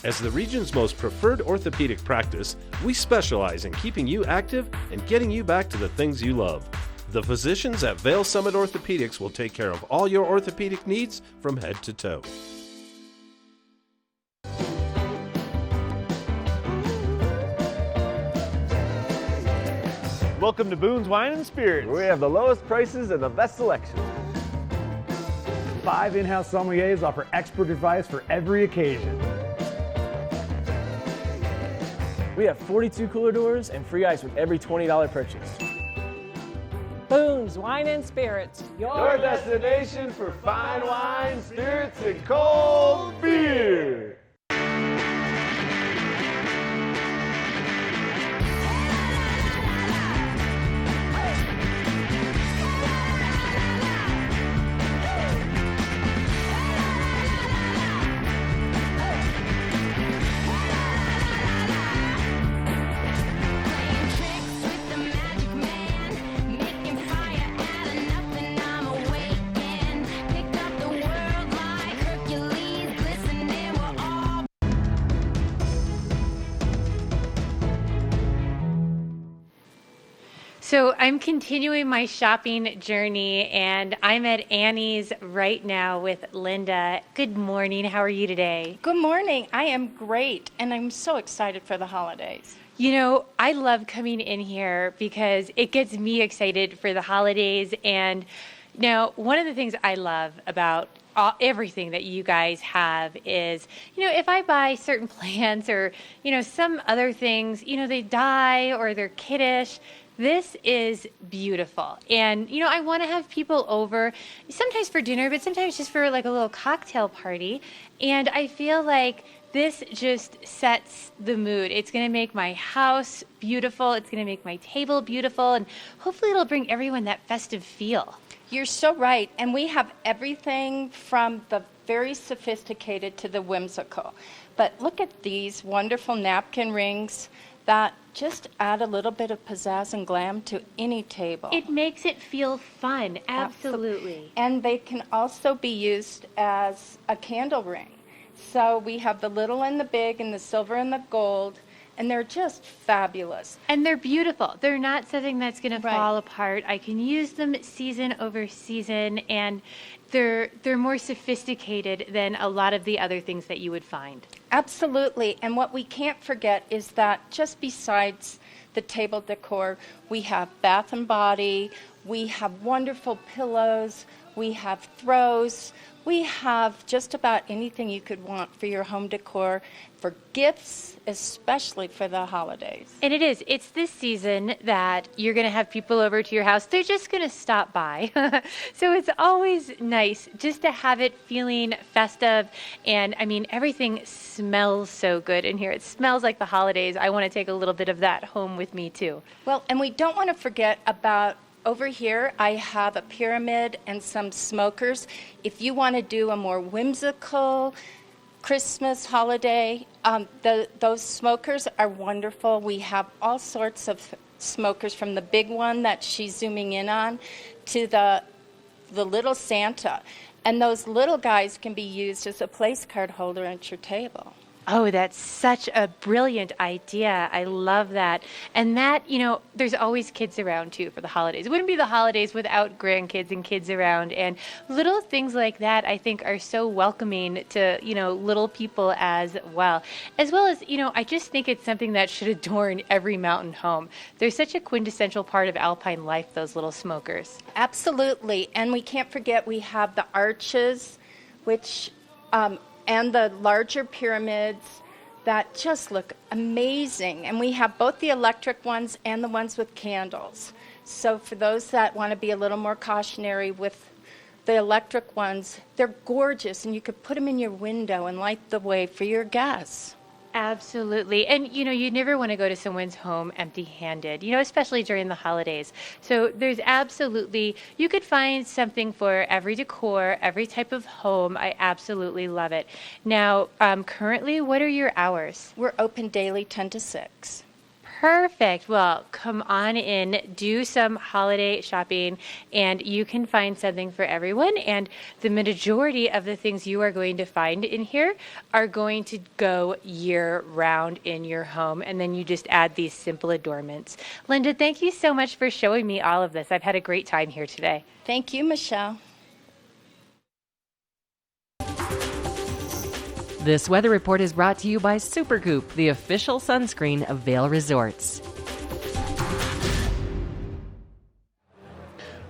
As the region's most preferred orthopedic practice, we specialize in keeping you active and getting you back to the things you love. The physicians at Vail Summit Orthopedics will take care of all your orthopedic needs from head to toe. Welcome to Boone's Wine and Spirits, where we have the lowest prices and the best selection. 5 in-house sommeliers offer expert advice for every occasion. We have 42 cooler doors and free ice with every $20 purchase. Boone's Wine and Spirits. Your destination for fine wine, spirits, and cold beer. So I'm continuing my shopping journey, and I'm at Annie's right now with Linda. Good morning. How are you today? Good morning. I am great, and I'm so excited for the holidays. You know, I love coming in here because it gets me excited for the holidays. And now, one of the things I love about everything that you guys have is, you know, if I buy certain plants or, you know, some other things, you know, they die or they're kiddish. This is beautiful. And, you know, I want to have people over sometimes for dinner, but sometimes just for like a little cocktail party. And I feel like this just sets the mood. It's going to make my house beautiful. It's going to make my table beautiful. And hopefully it'll bring everyone that festive feel. You're so right. And we have everything from the very sophisticated to the whimsical. But look at these wonderful napkin rings that just add a little bit of pizzazz and glam to any table. It makes it feel fun, absolutely. And they can also be used as a candle ring. So we have the little and the big and the silver and the gold, and they're just fabulous. And they're beautiful. They're not something that's going to fall apart. I can use them season over season, and they're more sophisticated than a lot of the other things that you would find. Absolutely. And what we can't forget is that just besides the table decor, we have Bath and Body, we have wonderful pillows, we have throws, we have just about anything you could want for your home decor, for gifts, especially for the holidays. And it is. It's this season that you're going to have people over to your house. They're just going to stop by. So it's always nice just to have it feeling festive. And I mean, everything smells so good in here. It smells like the holidays. I want to take a little bit of that home with me too. Well, and we don't want to forget about over here, I have a pyramid and some smokers. If you want to do a more whimsical Christmas holiday, those smokers are wonderful. We have all sorts of smokers, from the big one that she's zooming in on to the little Santa. And those little guys can be used as a place card holder at your table. Oh, that's such a brilliant idea. I love that. And that, you know, there's always kids around too for the holidays. It wouldn't be the holidays without grandkids and kids around. And little things like that, I think, are so welcoming to, you know, little people as well. As well as, you know, I just think it's something that should adorn every mountain home. They're such a quintessential part of alpine life, those little smokers. Absolutely. And we can't forget we have the arches, which and the larger pyramids that just look amazing. And we have both the electric ones and the ones with candles. So for those that want to be a little more cautionary with the electric ones, they're gorgeous, and you could put them in your window and light the way for your guests. Absolutely. And, you know, you never want to go to someone's home empty-handed, you know, especially during the holidays. So there's absolutely, you could find something for every decor, every type of home. I absolutely love it. Now, currently, what are your hours? We're open daily 10 to 6. Perfect. Well, come on in, do some holiday shopping, and you can find something for everyone. And the majority of the things you are going to find in here are going to go year round in your home. And then you just add these simple adornments. Linda, thank you so much for showing me all of this. I've had a great time here today. Thank you, Michelle. This weather report is brought to you by Supergoop, the official sunscreen of Vail Resorts.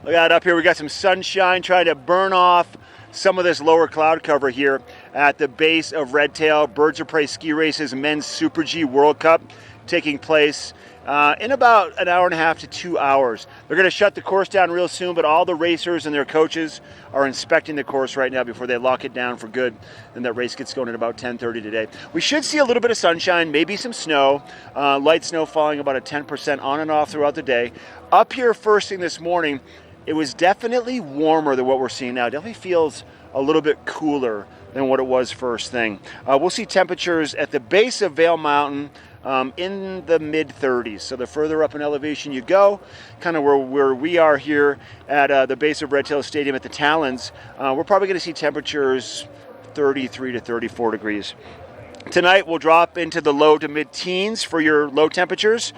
Look at up here, we got some sunshine trying to burn off some of this lower cloud cover here at the base of Red Tail Birds of Prey Ski Races Men's Super G World Cup, taking place in about an hour and a half to 2 hours. They're going to shut the course down real soon, but all the racers and their coaches are inspecting the course right now before they lock it down for good. And that race gets going at about 10:30 today. We should see a little bit of sunshine, maybe some snow, light snow falling about a 10% on and off throughout the day. Up here first thing this morning, it was definitely warmer than what we're seeing now. It definitely feels a little bit cooler than what it was first thing. We'll see temperatures at the base of Vail Mountain in the mid-30s. So the further up in elevation you go, kind of where we are here at the base of Red Tail Stadium at the Talons, we're probably going to see temperatures 33 to 34 degrees. Tonight we'll drop into the low to mid-teens for your low temperatures.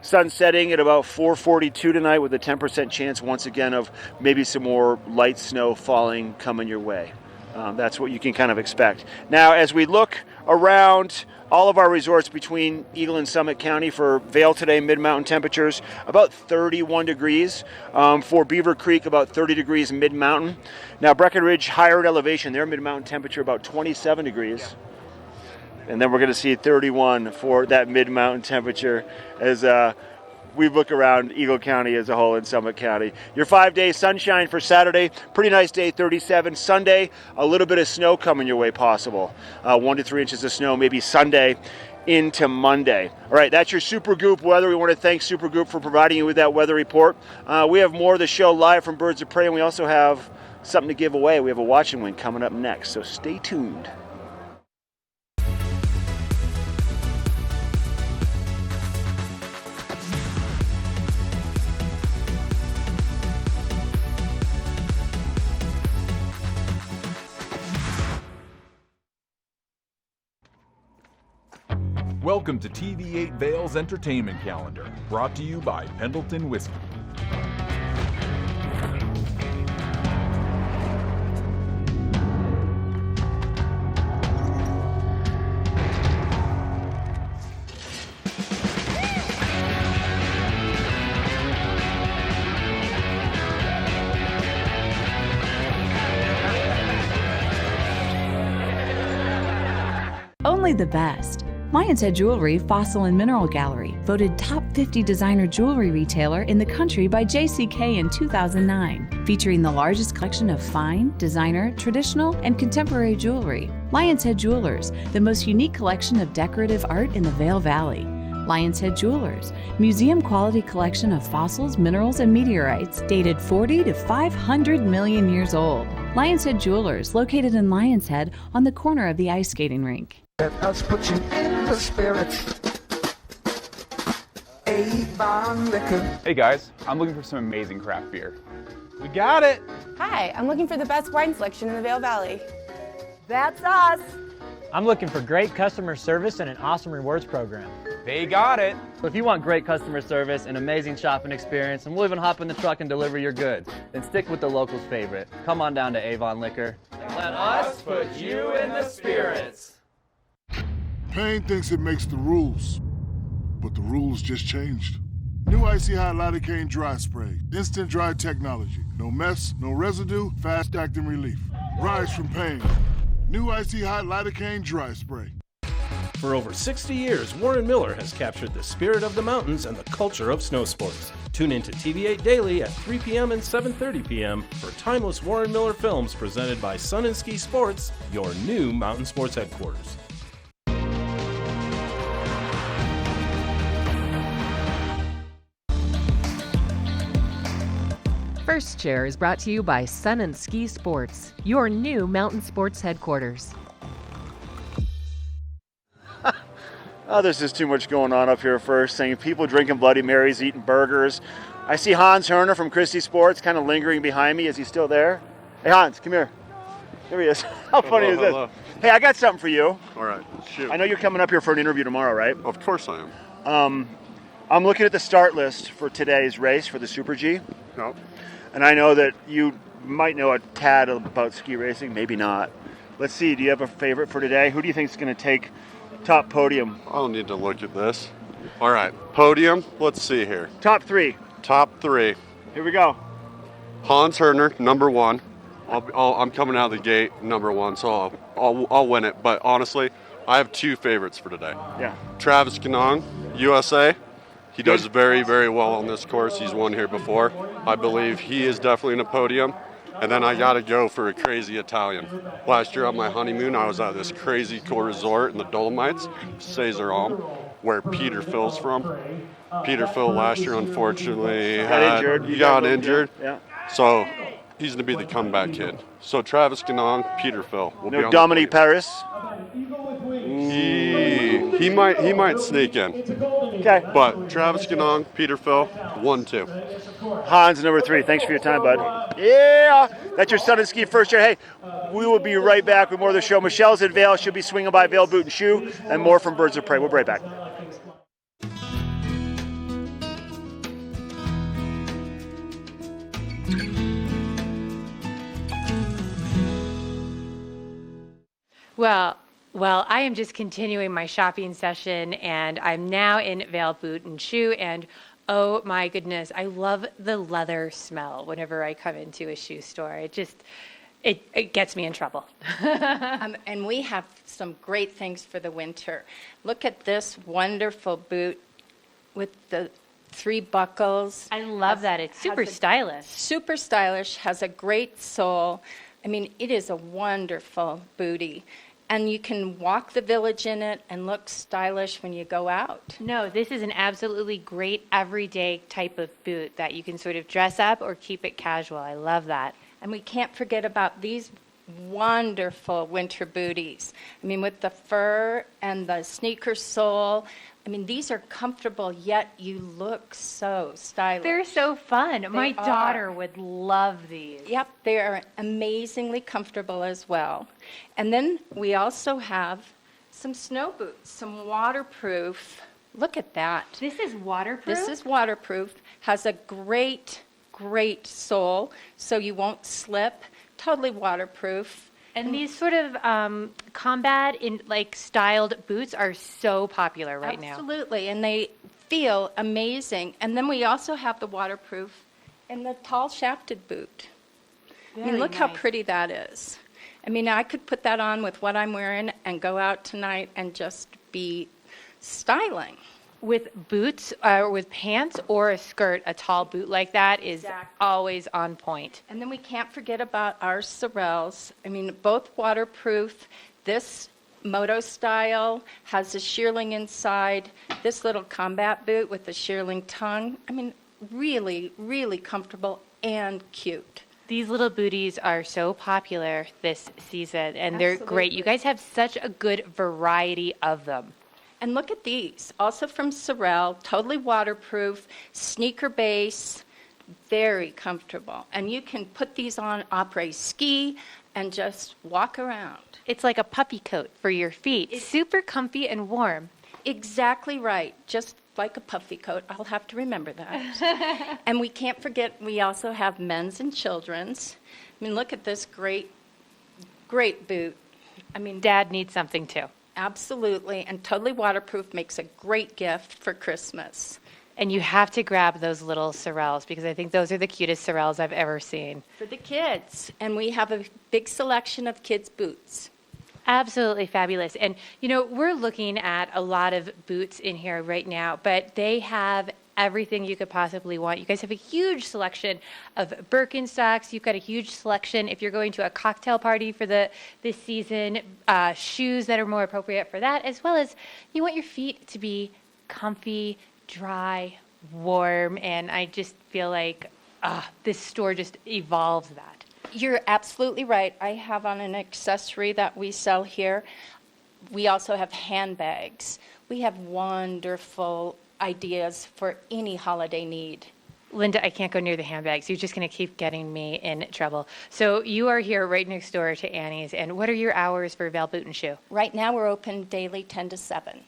Sun setting at about 4:42 tonight with a 10% chance once again of maybe some more light snow falling coming your way. That's what you can kind of expect. Now, as we look around all of our resorts between Eagle and Summit County for Vail today, mid-mountain temperatures, about 31 degrees. For Beaver Creek, about 30 degrees mid-mountain. Now, Breckenridge, higher in elevation, their mid-mountain temperature about 27 degrees. And then we're going to see 31 for that mid-mountain temperature as we look around Eagle County as a whole in Summit County. Your 5-day sunshine for Saturday, pretty nice day, 37. Sunday, a little bit of snow coming your way possible. 1 to 3 inches of snow, maybe Sunday into Monday. All right, that's your Super Goop weather. We want to thank Super Goop for providing you with that weather report. We have more of the show live from Birds of Prey, and we also have something to give away. We have a watching wing coming up next, so stay tuned. Welcome to TV8 Vail's Entertainment Calendar, brought to you by Pendleton Whiskey. Only the best. Lion's Head Jewelry Fossil and Mineral Gallery, voted top 50 designer jewelry retailer in the country by JCK in 2009, featuring the largest collection of fine, designer, traditional, and contemporary jewelry. Lion's Head Jewelers, the most unique collection of decorative art in the Vail Valley. Lion's Head Jewelers, museum quality collection of fossils, minerals, and meteorites dated 40 to 500 million years old. Lion's Head Jewelers, located in Lion's Head on the corner of the ice skating rink. Let us put you in the spirits. Avon Liquor. Hey guys, I'm looking for some amazing craft beer. We got it! Hi, I'm looking for the best wine selection in the Vail Valley. That's us! I'm looking for great customer service and an awesome rewards program. They got it! So if you want great customer service and amazing shopping experience, and we'll even hop in the truck and deliver your goods, then stick with the locals' favorite. Come on down to Avon Liquor. And let us put you in the spirits. Payne thinks it makes the rules, but the rules just changed. New Icy Hot Lidocaine Dry Spray. Instant dry technology. No mess, no residue, fast acting relief. Rise from pain. New Icy Hot Lidocaine Dry Spray. For over 60 years, Warren Miller has captured the spirit of the mountains and the culture of snow sports. Tune in to TV8 Daily at 3 p.m. and 7:30 p.m. for timeless Warren Miller films presented by Sun and Ski Sports, your new mountain sports headquarters. First Chair is brought to you by Sun and Ski Sports, your new mountain sports headquarters. Oh, there's just too much going on up here first thing. People drinking Bloody Marys, eating burgers. I see Hans Herner from Christie Sports kind of lingering behind me. Is he still there? Hey, Hans, come here. There he is. How funny is this? Hello. Hey, I got something for you. All right, shoot. I know you're coming up here for an interview tomorrow, right? Of course I am. I'm looking at the start list for today's race for the Super G. No. And I know that you might know a tad about ski racing, maybe not. Let's see, do you have a favorite for today? Who do you think is going to take top podium? I don't need to look at this. All right, podium. Let's see here. Top three. Top three. Here we go. Hans Herner, number one. I'm coming out of the gate number one, so I'll win it. But honestly, I have two favorites for today. Yeah. Travis Ganong, USA. He does very, very well on this course. He's won here before. I believe he is definitely in a podium. And then I got to go for a crazy Italian. Last year on my honeymoon, I was at this crazy cool resort in the Dolomites, Cesarolm, where Peter Phil's from. Peter Phil last year, unfortunately, got injured. Yeah. So he's going to be the comeback kid. So Travis Ganong, Peter Phil. Will be No on Dominique the Paris. He might sneak in. Okay. But Travis Ganong, Peter Phil, 1-2. Hans, number 3. Thanks for your time, bud. Yeah, that's your Sun and Ski first year. Hey, we will be right back with more of the show. Michelle's at Vail. She'll be swinging by Vail Boot and Shoe, and more from Birds of Prey. We'll be right back. Well, I am just continuing my shopping session, and I'm now in Vail Boot and Shoe, and oh my goodness, I love the leather smell whenever I come into a shoe store. It gets me in trouble. And we have some great things for the winter. Look at this wonderful boot with the 3 buckles. I love that. It's super stylish. Super stylish, has a great sole. I mean, it is a wonderful bootie. And you can walk the village in it and look stylish when you go out. No, this is an absolutely great everyday type of boot that you can sort of dress up or keep it casual. I love that. And we can't forget about these wonderful winter booties. I mean, with the fur and the sneaker sole. I mean, these are comfortable, yet you look so stylish. They're so fun. My are. daughter would love these. Yep, they are amazingly comfortable as well. And then we also have some snow boots, some waterproof. Look at that. This is waterproof? This is waterproof. Has a great sole, so you won't slip. Totally waterproof. And these sort of combat in like styled boots are so popular right now. Absolutely, and they feel amazing. And then we also have the waterproof and the tall shafted boot. I mean, look how pretty that is. I mean, I could put that on with what I'm wearing and go out tonight and just be styling. With boots, or with pants or a skirt, a tall boot like that is always on point. And then we can't forget about our Sorels. I mean, both waterproof. This moto style has a shearling inside. This little combat boot with the shearling tongue. I mean, really, really comfortable and cute. These little booties are so popular this season, and they're great. You guys have such a good variety of them. And look at these, also from Sorel, totally waterproof, sneaker base, very comfortable. And you can put these on après ski and just walk around. It's like a puppy coat for your feet. It's super comfy and warm. Exactly right, just like a puffy coat. I'll have to remember that. And we can't forget, we also have men's and children's. I mean, look at this great boot. I mean, Dad needs something too. Absolutely, and totally waterproof, makes a great gift for Christmas. And you have to grab those little Sorels because I think those are the cutest Sorels I've ever seen. For the kids, and we have a big selection of kids' boots. Absolutely fabulous. And, you know, we're looking at a lot of boots in here right now, but they have everything you could possibly want. You guys have a huge selection of Birkenstocks. You've got a huge selection if you're going to a cocktail party for this season, shoes that are more appropriate for that, as well as you want your feet to be comfy, dry, warm, and I just feel like this store just evolves that. You're absolutely right. I have on an accessory that we sell here. We also have handbags. We have wonderful ideas for any holiday need. Linda, I can't go near the handbags. You're just going to keep getting me in trouble. So you are here right next door to Annie's. And what are your hours for Vail Boot and Shoe? Right now we're open daily 10 to 7.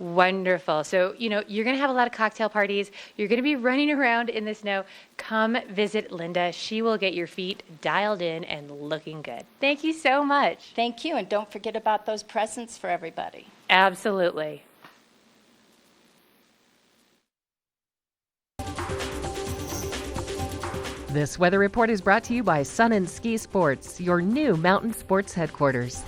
Wonderful. So, you know, you're going to have a lot of cocktail parties. You're going to be running around in the snow. Come visit Linda. She will get your feet dialed in and looking good. Thank you so much. Thank you. And don't forget about those presents for everybody. Absolutely. This weather report is brought to you by Sun and Ski Sports, your new mountain sports headquarters.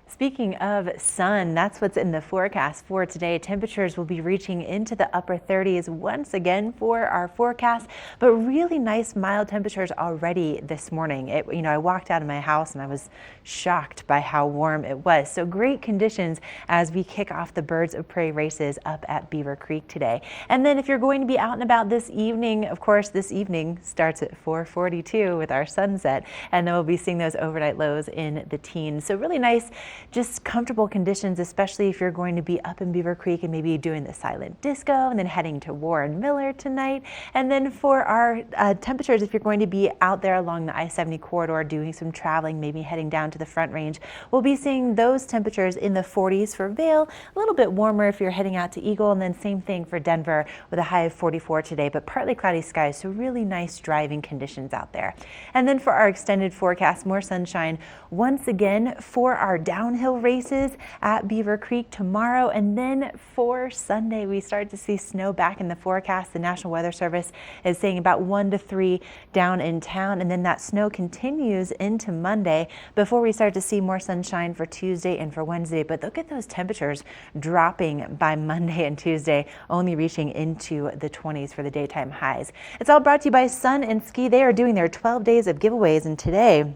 Speaking of sun, that's what's in the forecast for today. Temperatures will be reaching into the upper 30s once again for our forecast, but really nice mild temperatures already this morning. I walked out of my house and I was shocked by how warm it was. So great conditions as we kick off the Birds of Prey races up at Beaver Creek today. And then if you're going to be out and about this evening, of course, this evening starts at 4:42 with our sunset, and then we'll be seeing those overnight lows in the teens. So really nice, just comfortable conditions, especially if you're going to be up in Beaver Creek and maybe doing the silent disco and then heading to Warren Miller tonight. And then for our temperatures, if you're going to be out there along the I-70 corridor doing some traveling, maybe heading down to the Front Range, we'll be seeing those temperatures in the 40s for Vail, a little bit warmer if you're heading out to Eagle, and then same thing for Denver with a high of 44 today, but partly cloudy skies, so really nice driving conditions out there. And then for our extended forecast, more sunshine once again for our downhill races at Beaver Creek tomorrow, and then for Sunday we start to see snow back in the forecast. The National Weather Service is saying about 1 to 3 down in town, and then that snow continues into Monday before we start to see more sunshine for Tuesday and for Wednesday. But look at those temperatures dropping by Monday and Tuesday, only reaching into the 20s for the daytime highs. It's all brought to you by Sun and Ski. They are doing their 12 days of giveaways, and today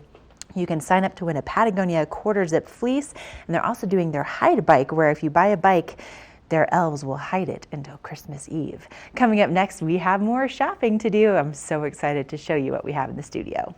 you can sign up to win a Patagonia quarter zip fleece, and they're also doing their hide bike, where if you buy a bike, their elves will hide it until Christmas Eve. Coming up next, we have more shopping to do. I'm so excited to show you what we have in the studio.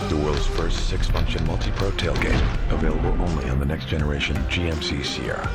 The world's first 6-function multi-pro tailgate, available only on the next generation GMC Sierra.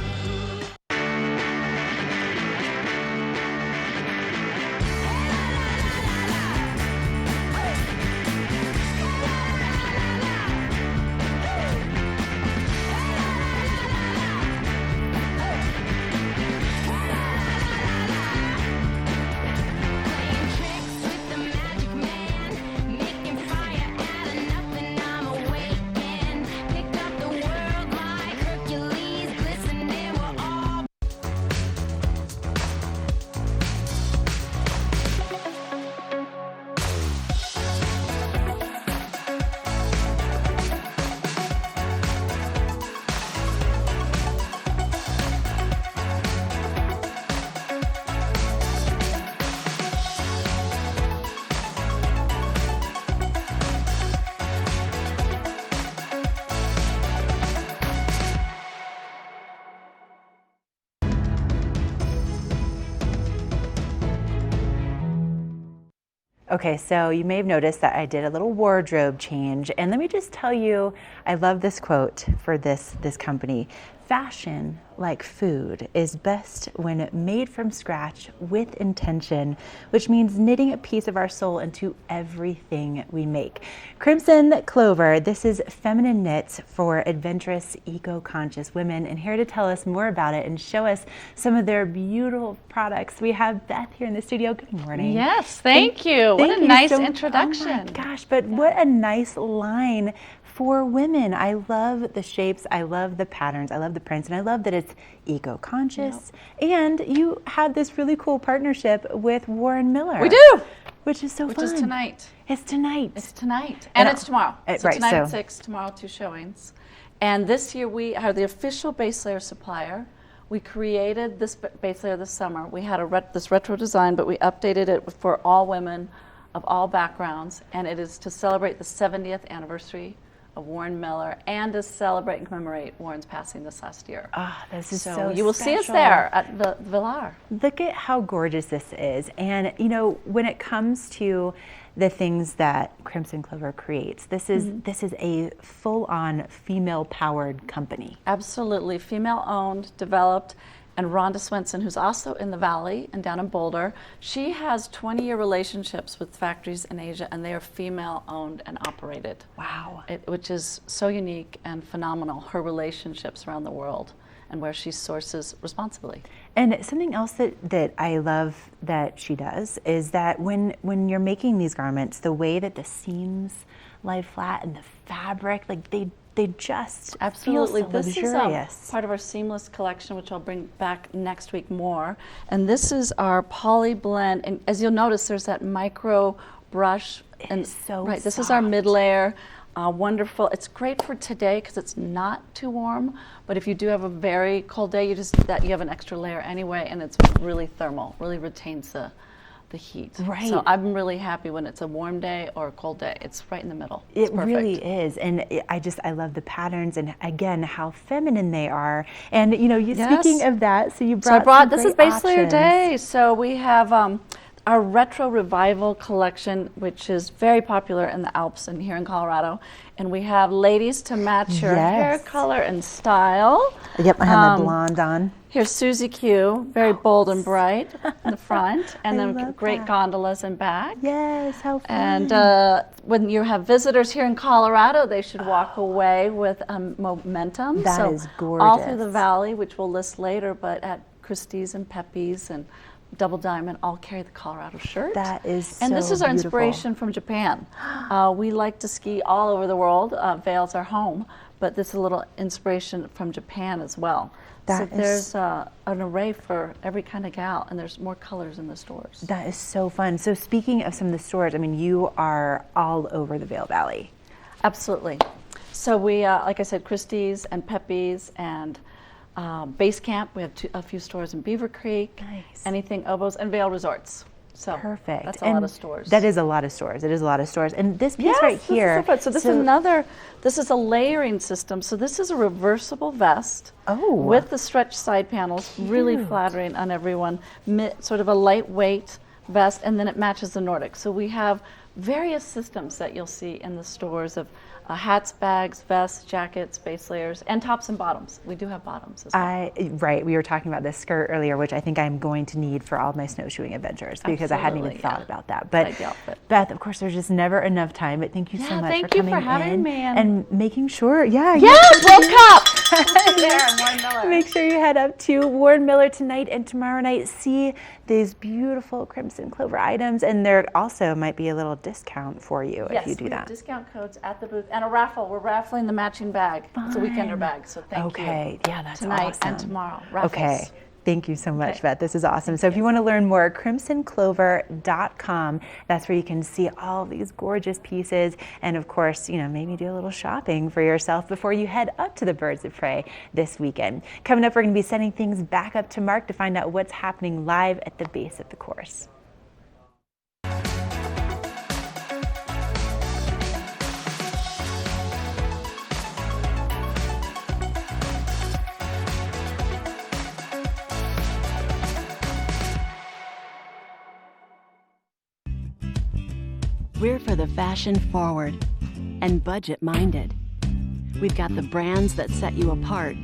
Okay, so you may have noticed that I did a little wardrobe change, and let me just tell you, I love this quote for this company. Fashion, like food, is best when made from scratch with intention, which means knitting a piece of our soul into everything we make. Crimson Clover, this is feminine knits for adventurous, eco-conscious women, and here to tell us more about it and show us some of their beautiful products, we have Beth here in the studio. Good morning. Yes, thank you. What a nice introduction. Oh my gosh, but what a nice line for women. I love the shapes, I love the patterns, I love the prints, and I love that it's eco-conscious. Yep. And you had this really cool partnership with Warren Miller. We do! Which is so fun. Which is tonight. It's tonight. It's tonight. And it's tomorrow. Right, tonight at 6, tomorrow 2 showings. And this year we are the official base layer supplier. We created this base layer this summer. We had this retro design, but we updated it for all women of all backgrounds, and it is to celebrate the 70th anniversary of Warren Miller and to celebrate and commemorate Warren's passing this last year. Ah, this is so you will see us special. there at the Villar. Look at how gorgeous this is. And, you know, when it comes to the things that Crimson Clover creates, this is a full-on female-powered company. Absolutely, female-owned, developed, and Rhonda Swenson, who's also in the Valley and down in Boulder, she has 20-year relationships with factories in Asia, and they are female-owned and operated. Wow. Which is so unique and phenomenal, her relationships around the world and where she sources responsibly. And something else that I love that she does is that when you're making these garments, the way that the seams lie flat and the fabric, like they just Absolutely. feel so This luxurious. is part of our seamless collection, which I'll bring back next week more. And this is our poly blend. And as you'll notice, there's that micro brush. And so right, this is our mid layer. Wonderful. It's great for today because it's not too warm. But if you do have a very cold day, you have an extra layer anyway, and it's really thermal. Really retains the heat. Right. So I'm really happy when it's a warm day or a cold day. It's right in the middle. It really is, and I love the patterns and again how feminine they are. And you know, speaking of that, so you brought. This is Base Layer Day. So we have our Retro Revival collection, which is very popular in the Alps and here in Colorado. And we have ladies to match your hair color and style. Yep, I have my blonde on. Here's Susie Q, very bold and bright in the front, and then great gondolas in back. Yes, how fun. And when you have visitors here in Colorado, they should walk away with momentum. That is gorgeous. All through the valley, which we'll list later, but at Christie's and Pepe's and Double Diamond all carry the Colorado shirt. That is And this is our beautiful. inspiration from Japan. We like to ski all over the world. Vail's our home, but this is a little inspiration from Japan as well. There's an array for every kind of gal, and there's more colors in the stores. That is so fun. So speaking of some of the stores, I mean, you are all over the Vail Valley. Absolutely. So we, like I said, Christie's and Pepe's and Base Camp. We have a few stores in Beaver Creek. Nice. Anything Oboes and Vail Resorts. So perfect. That's a lot of stores. That is a lot of stores. It is a lot of stores. And this piece right here. This is a layering system. So this is a reversible vest with the stretch side panels, really flattering on everyone. Sort of a lightweight vest, and then it matches the Nordic. So we have various systems that you'll see in the stores of hats, bags, vests, jackets, base layers, and tops and bottoms. We do have bottoms as well. Right, we were talking about this skirt earlier, which I think I'm going to need for all of my snowshoeing adventures because I hadn't even thought about that. But Beth, of course, there's just never enough time. But thank you so much for coming in having me and making sure. Yes, World Cup. Make sure you head up to Warren Miller tonight and tomorrow night. See these beautiful Crimson Clover items, and there also might be a little discount for you if you do we that. have discount codes at the booth and a raffle. We're raffling the matching bag. It's a weekender bag, so thank you. Okay, yeah, that's tonight awesome. and tomorrow. Raffles. Okay. Thank you so much, Beth. This is awesome. So if you want to learn more, crimsonclover.com. That's where you can see all of these gorgeous pieces. And of course, you know, maybe do a little shopping for yourself before you head up to the Birds of Prey this weekend. Coming up, we're going to be sending things back up to Mark to find out what's happening live at the base of the course. We're for the fashion forward and budget minded. We've got the brands that set you apart,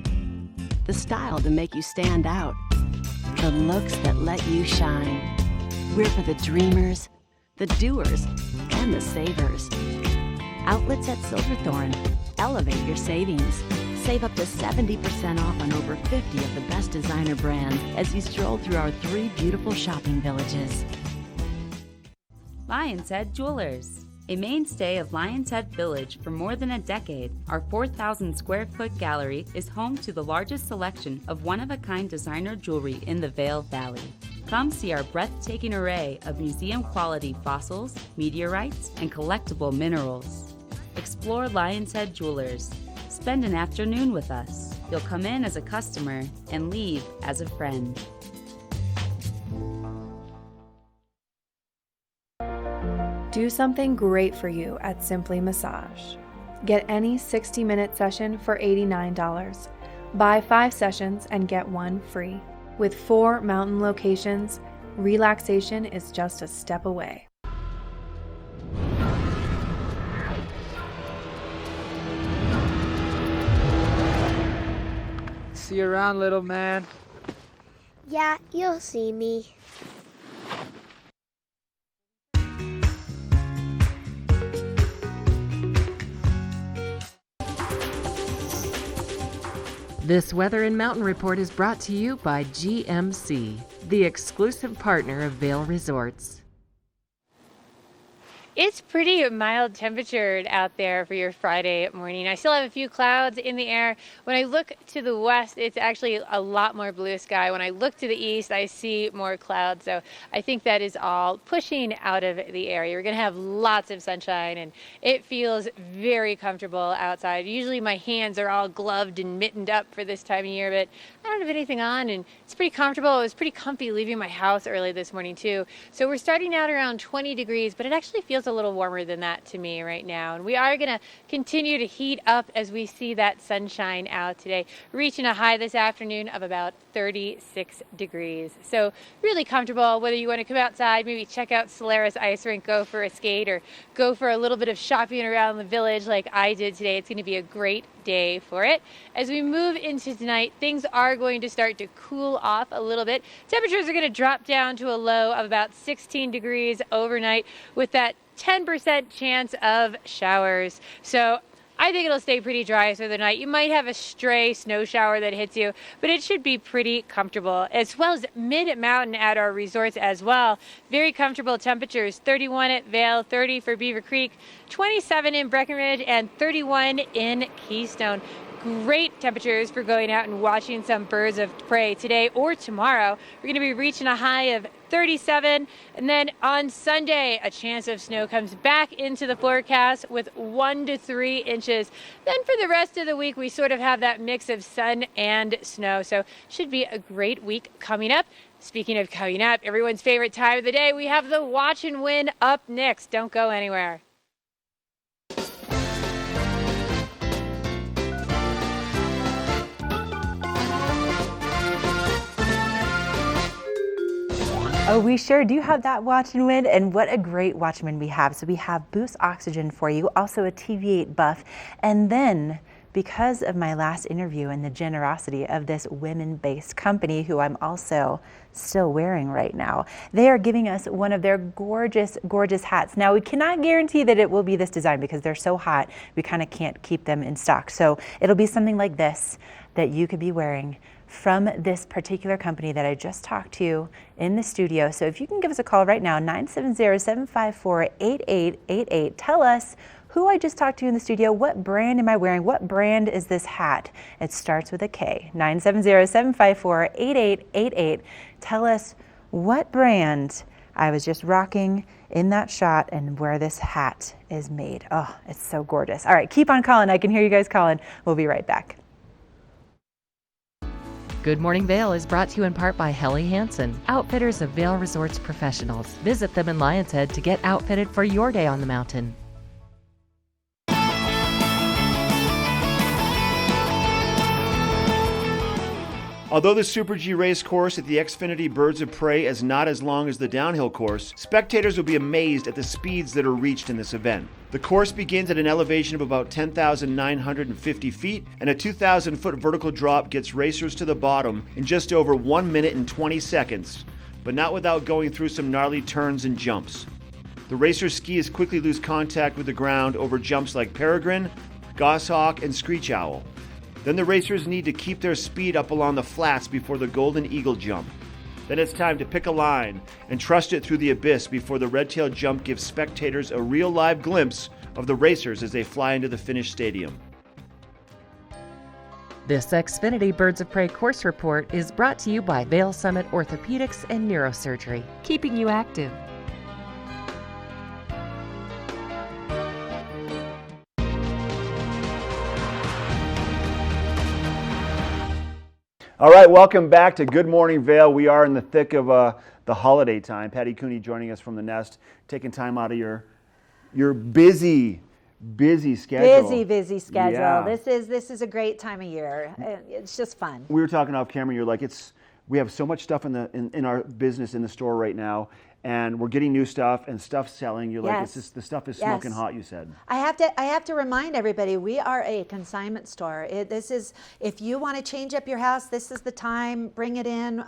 the style to make you stand out, the looks that let you shine. We're for the dreamers, the doers, and the savers. Outlets at Silverthorne. Elevate your savings. Save up to 70% off on over 50 of the best designer brands as you stroll through our 3 beautiful shopping villages. Lion's Head Jewelers. A mainstay of Lion's Head Village for more than a decade, our 4,000 square foot gallery is home to the largest selection of one-of-a-kind designer jewelry in the Vail Valley. Come see our breathtaking array of museum-quality fossils, meteorites, and collectible minerals. Explore Lion's Head Jewelers. Spend an afternoon with us. You'll come in as a customer and leave as a friend. Do something great for you at Simply Massage. Get any 60-minute session for $89. Buy 5 sessions and get 1 free. With 4 mountain locations, relaxation is just a step away. See you around, little man. Yeah, you'll see me. This Weather and Mountain Report is brought to you by GMC, the exclusive partner of Vail Resorts. It's pretty mild temperatured out there for your Friday morning. I still have a few clouds in the air. When I look to the west, it's actually a lot more blue sky. When I look to the east, I see more clouds. So I think that is all pushing out of the area. We're going to have lots of sunshine and it feels very comfortable outside. Usually my hands are all gloved and mittened up for this time of year, but I don't have anything on and it's pretty comfortable. It was pretty comfy leaving my house early this morning too. So we're starting out around 20 degrees, but it actually feels a little warmer than that to me right now. And we are going to continue to heat up as we see that sunshine out today, reaching a high this afternoon of about 36 degrees. So really comfortable, whether you want to come outside, maybe check out Solaris Ice Rink, go for a skate, or go for a little bit of shopping around the village like I did today. It's going to be a great day for it. As we move into tonight, things are going to start to cool off a little bit. Temperatures are going to drop down to a low of about 16 degrees overnight with that 10% chance of showers. So I think it'll stay pretty dry through the night. You might have a stray snow shower that hits you, but it should be pretty comfortable, as well as mid-mountain at our resorts as well. Very comfortable temperatures, 31 at Vail, 30 for Beaver Creek, 27 in Breckenridge, and 31 in Keystone. Great temperatures for going out and watching some birds of prey today or tomorrow. We're going to be reaching a high of 37, and then on Sunday a chance of snow comes back into the forecast with 1 to 3 inches. Then for the rest of the week we sort of have that mix of sun and snow, so should be a great week coming up. Speaking of coming up, everyone's favorite time of the day, we have the Watch and Win up next. Don't go anywhere. Oh, we sure do have that Watch and Win, and what a great Watchman we have. So we have Boost Oxygen for you, also a TV8 buff, and then because of my last interview and the generosity of this women-based company, who I'm also still wearing right now, they are giving us one of their gorgeous, gorgeous hats. Now, we cannot guarantee that it will be this design because they're so hot, we kind of can't keep them in stock. So it'll be something like this that you could be wearing from this particular company that I just talked to in the studio. So if you can give us a call right now, 970-754-8888. Tell us who I just talked to in the studio. What brand am I wearing? What brand is this hat? It starts with a K. 970-754-8888. Tell us what brand I was just rocking in that shot and where this hat is made. Oh, it's so gorgeous. All right, keep on calling. I can hear you guys calling. We'll be right back. Good Morning Vail is brought to you in part by Helly Hansen, outfitters of Vail Resorts professionals. Visit them in Lion's Head to get outfitted for your day on the mountain. Although the Super G race course at the Xfinity Birds of Prey is not as long as the downhill course, spectators will be amazed at the speeds that are reached in this event. The course begins at an elevation of about 10,950 feet, and a 2,000-foot vertical drop gets racers to the bottom in just over 1 minute and 20 seconds, but not without going through some gnarly turns and jumps. The racers' skis quickly lose contact with the ground over jumps like Peregrine, Goshawk, and Screech Owl. Then the racers need to keep their speed up along the flats before the Golden Eagle jump. Then it's time to pick a line and trust it through the abyss before the red tail jump gives spectators a real live glimpse of the racers as they fly into the finished stadium. This Xfinity Birds of Prey course report is brought to you by Vail Summit Orthopedics and Neurosurgery, keeping you active. All right, welcome back to Good Morning Vail. We are in the thick of the holiday time. Patty Cooney joining us from the Nest, taking time out of your busy busy schedule. Busy schedule. Yeah. This is a great time of year. It's just fun. We were talking off camera. You're like, we have so much stuff in our business in the store right now, and we're getting new stuff and stuff selling. You're like, the stuff is smoking hot. You said. I have to remind everybody, we are a consignment store. This is, if you want to change up your house, this is the time. Bring it in.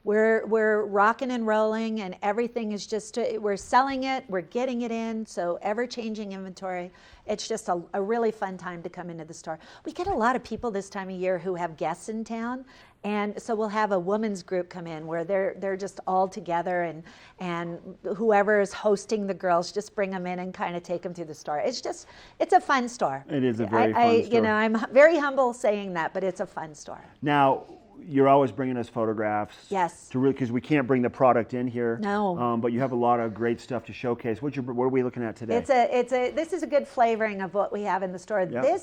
We're rocking and rolling, and everything is just, we're selling it, we're getting it in, so ever-changing inventory. It's just a really fun time to come into the store. We get a lot of people this time of year who have guests in town, and so we'll have a women's group come in where they're just all together, and whoever is hosting the girls just bring them in and kind of take them through the store. It's a fun store. It is a very fun store. You know, I'm very humble saying that, but it's a fun store. Now, you're always bringing us photographs. Yes. Because we can't bring the product in here. No. But you have a lot of great stuff to showcase. What are we looking at today? This is a good flavoring of what we have in the store. Yep.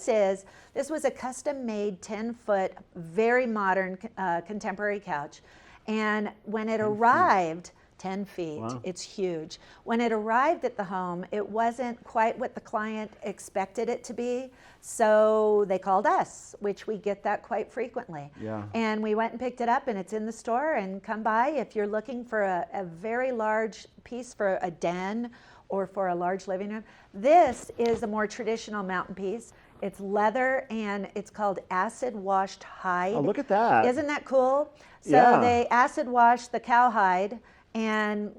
This was a custom-made 10-foot, very modern, contemporary couch, and when it arrived. 10 feet. Wow. It's huge. When it arrived at the home, it wasn't quite what the client expected it to be, so they called us, which we get that quite frequently. Yeah. And we went and picked it up, and it's in the store, and come by if you're looking for a very large piece for a den or for a large living room. This is a more traditional mountain piece. It's leather, and it's called acid washed hide. Oh, look at that. Isn't that cool? So they acid wash the cowhide and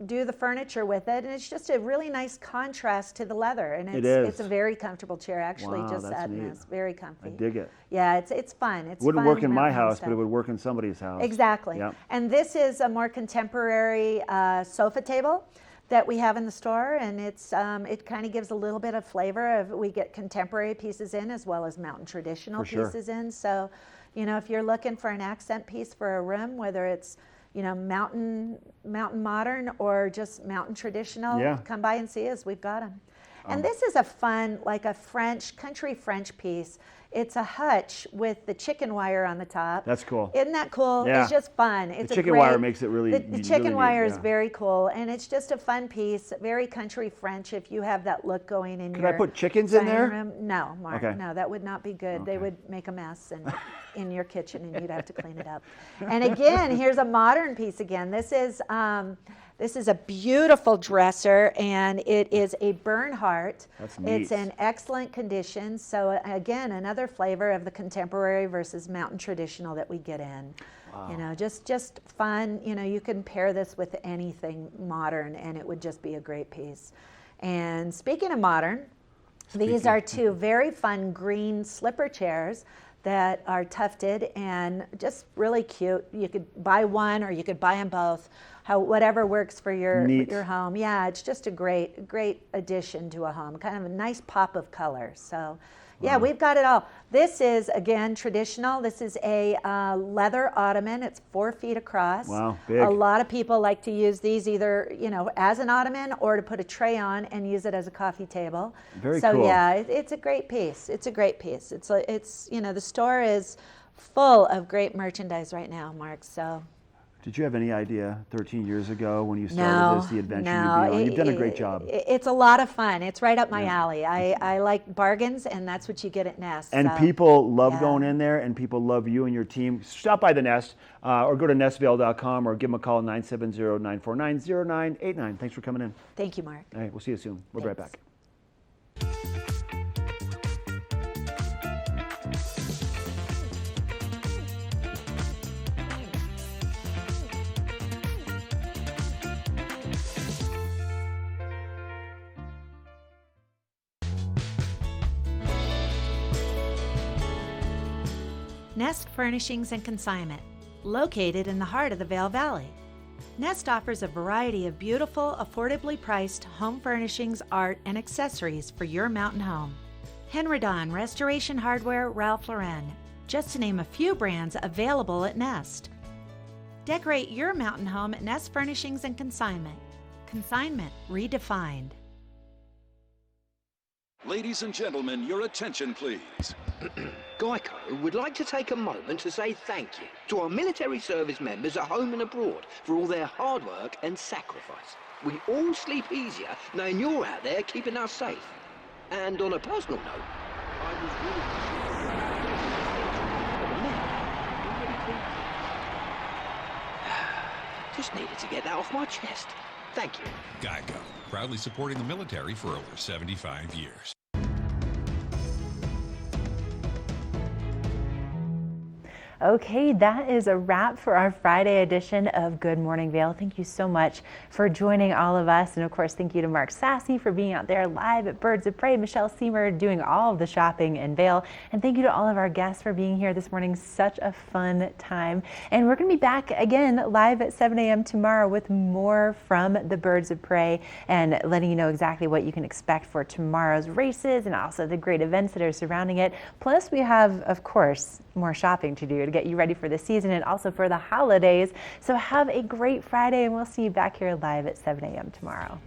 do the furniture with it, and it's just a really nice contrast to the leather, and it's a very comfortable chair, actually. Wow, just sat in this, very comfy. I dig it. Yeah, it's fun. It wouldn't work in my house, but it would work in somebody's house. Exactly. Yep. And this is a more contemporary sofa table that we have in the store, and it kind of gives a little bit of flavor of, we get contemporary pieces in as well as mountain traditional pieces in. So, you know, if you're looking for an accent piece for a room, whether it's mountain modern or just mountain traditional, come by and see us. We've got them. And this is a fun, like a country French piece. It's a hutch with the chicken wire on the top. That's cool. Isn't that cool? Yeah. It's just fun. It's the chicken wire makes it really. The chicken wire is very cool, and it's just a fun piece. Very country French. If you have that look going in. Could I put chickens in there? Room. No, Mark. Okay. No, that would not be good. Okay. They would make a mess in your kitchen, and you'd have to clean it up. And again, here's a modern piece again. This is a beautiful dresser, and it is a Bernhardt. That's neat. It's in excellent condition. So again, another flavor of the contemporary versus mountain traditional that we get in. Wow. You know, just fun. You know, you can pair this with anything modern, and it would just be a great piece. And speaking of modern, these are two very fun green slipper chairs that are tufted and just really cute. You could buy one, or you could buy them both. Whatever works for your home. Yeah, it's just a great addition to a home. Kind of a nice pop of color. So, yeah, we've got it all. This is, again, traditional. This is a leather ottoman. It's 4 feet across. Wow, big. A lot of people like to use these either, as an ottoman or to put a tray on and use it as a coffee table. Very cool. So, yeah, it's a great piece. It's a great piece. It's the store is full of great merchandise right now, Mark, so. Did you have any idea 13 years ago when you started the adventure you'd be on? You've done a great job. It's a lot of fun. It's right up my alley. I like bargains, and that's what you get at Nest. And people love going in there, and people love you and your team. Stop by the Nest, or go to nestvale.com, or give them a call, 970-949-0989. Thanks for coming in. Thank you, Mark. All right, we'll see you soon. We'll be right back. Nest Furnishings and Consignment, located in the heart of the Vail Valley. Nest offers a variety of beautiful, affordably priced home furnishings, art, and accessories for your mountain home. Henredon, Restoration Hardware, Ralph Lauren, just to name a few brands available at Nest. Decorate your mountain home at Nest Furnishings and Consignment. Consignment redefined. Ladies and gentlemen, your attention, please. Geico would like to take a moment to say thank you to our military service members at home and abroad for all their hard work and sacrifice. We all sleep easier knowing you're out there keeping us safe. And on a personal note, I was really... Just needed to get that off my chest. Thank you. Geico, proudly supporting the military for over 75 years. Okay, that is a wrap for our Friday edition of Good Morning Vail. Thank you so much for joining all of us. And of course, thank you to Mark Sassy for being out there live at Birds of Prey, Michelle Seymour doing all of the shopping in Vail. And thank you to all of our guests for being here this morning. Such a fun time. And we're going to be back again live at 7 a.m. tomorrow with more from the Birds of Prey and letting you know exactly what you can expect for tomorrow's races and also the great events that are surrounding it. Plus, we have, of course, more shopping to do to get you ready for the season and also for the holidays. So have a great Friday, and we'll see you back here live at 7 a.m. tomorrow.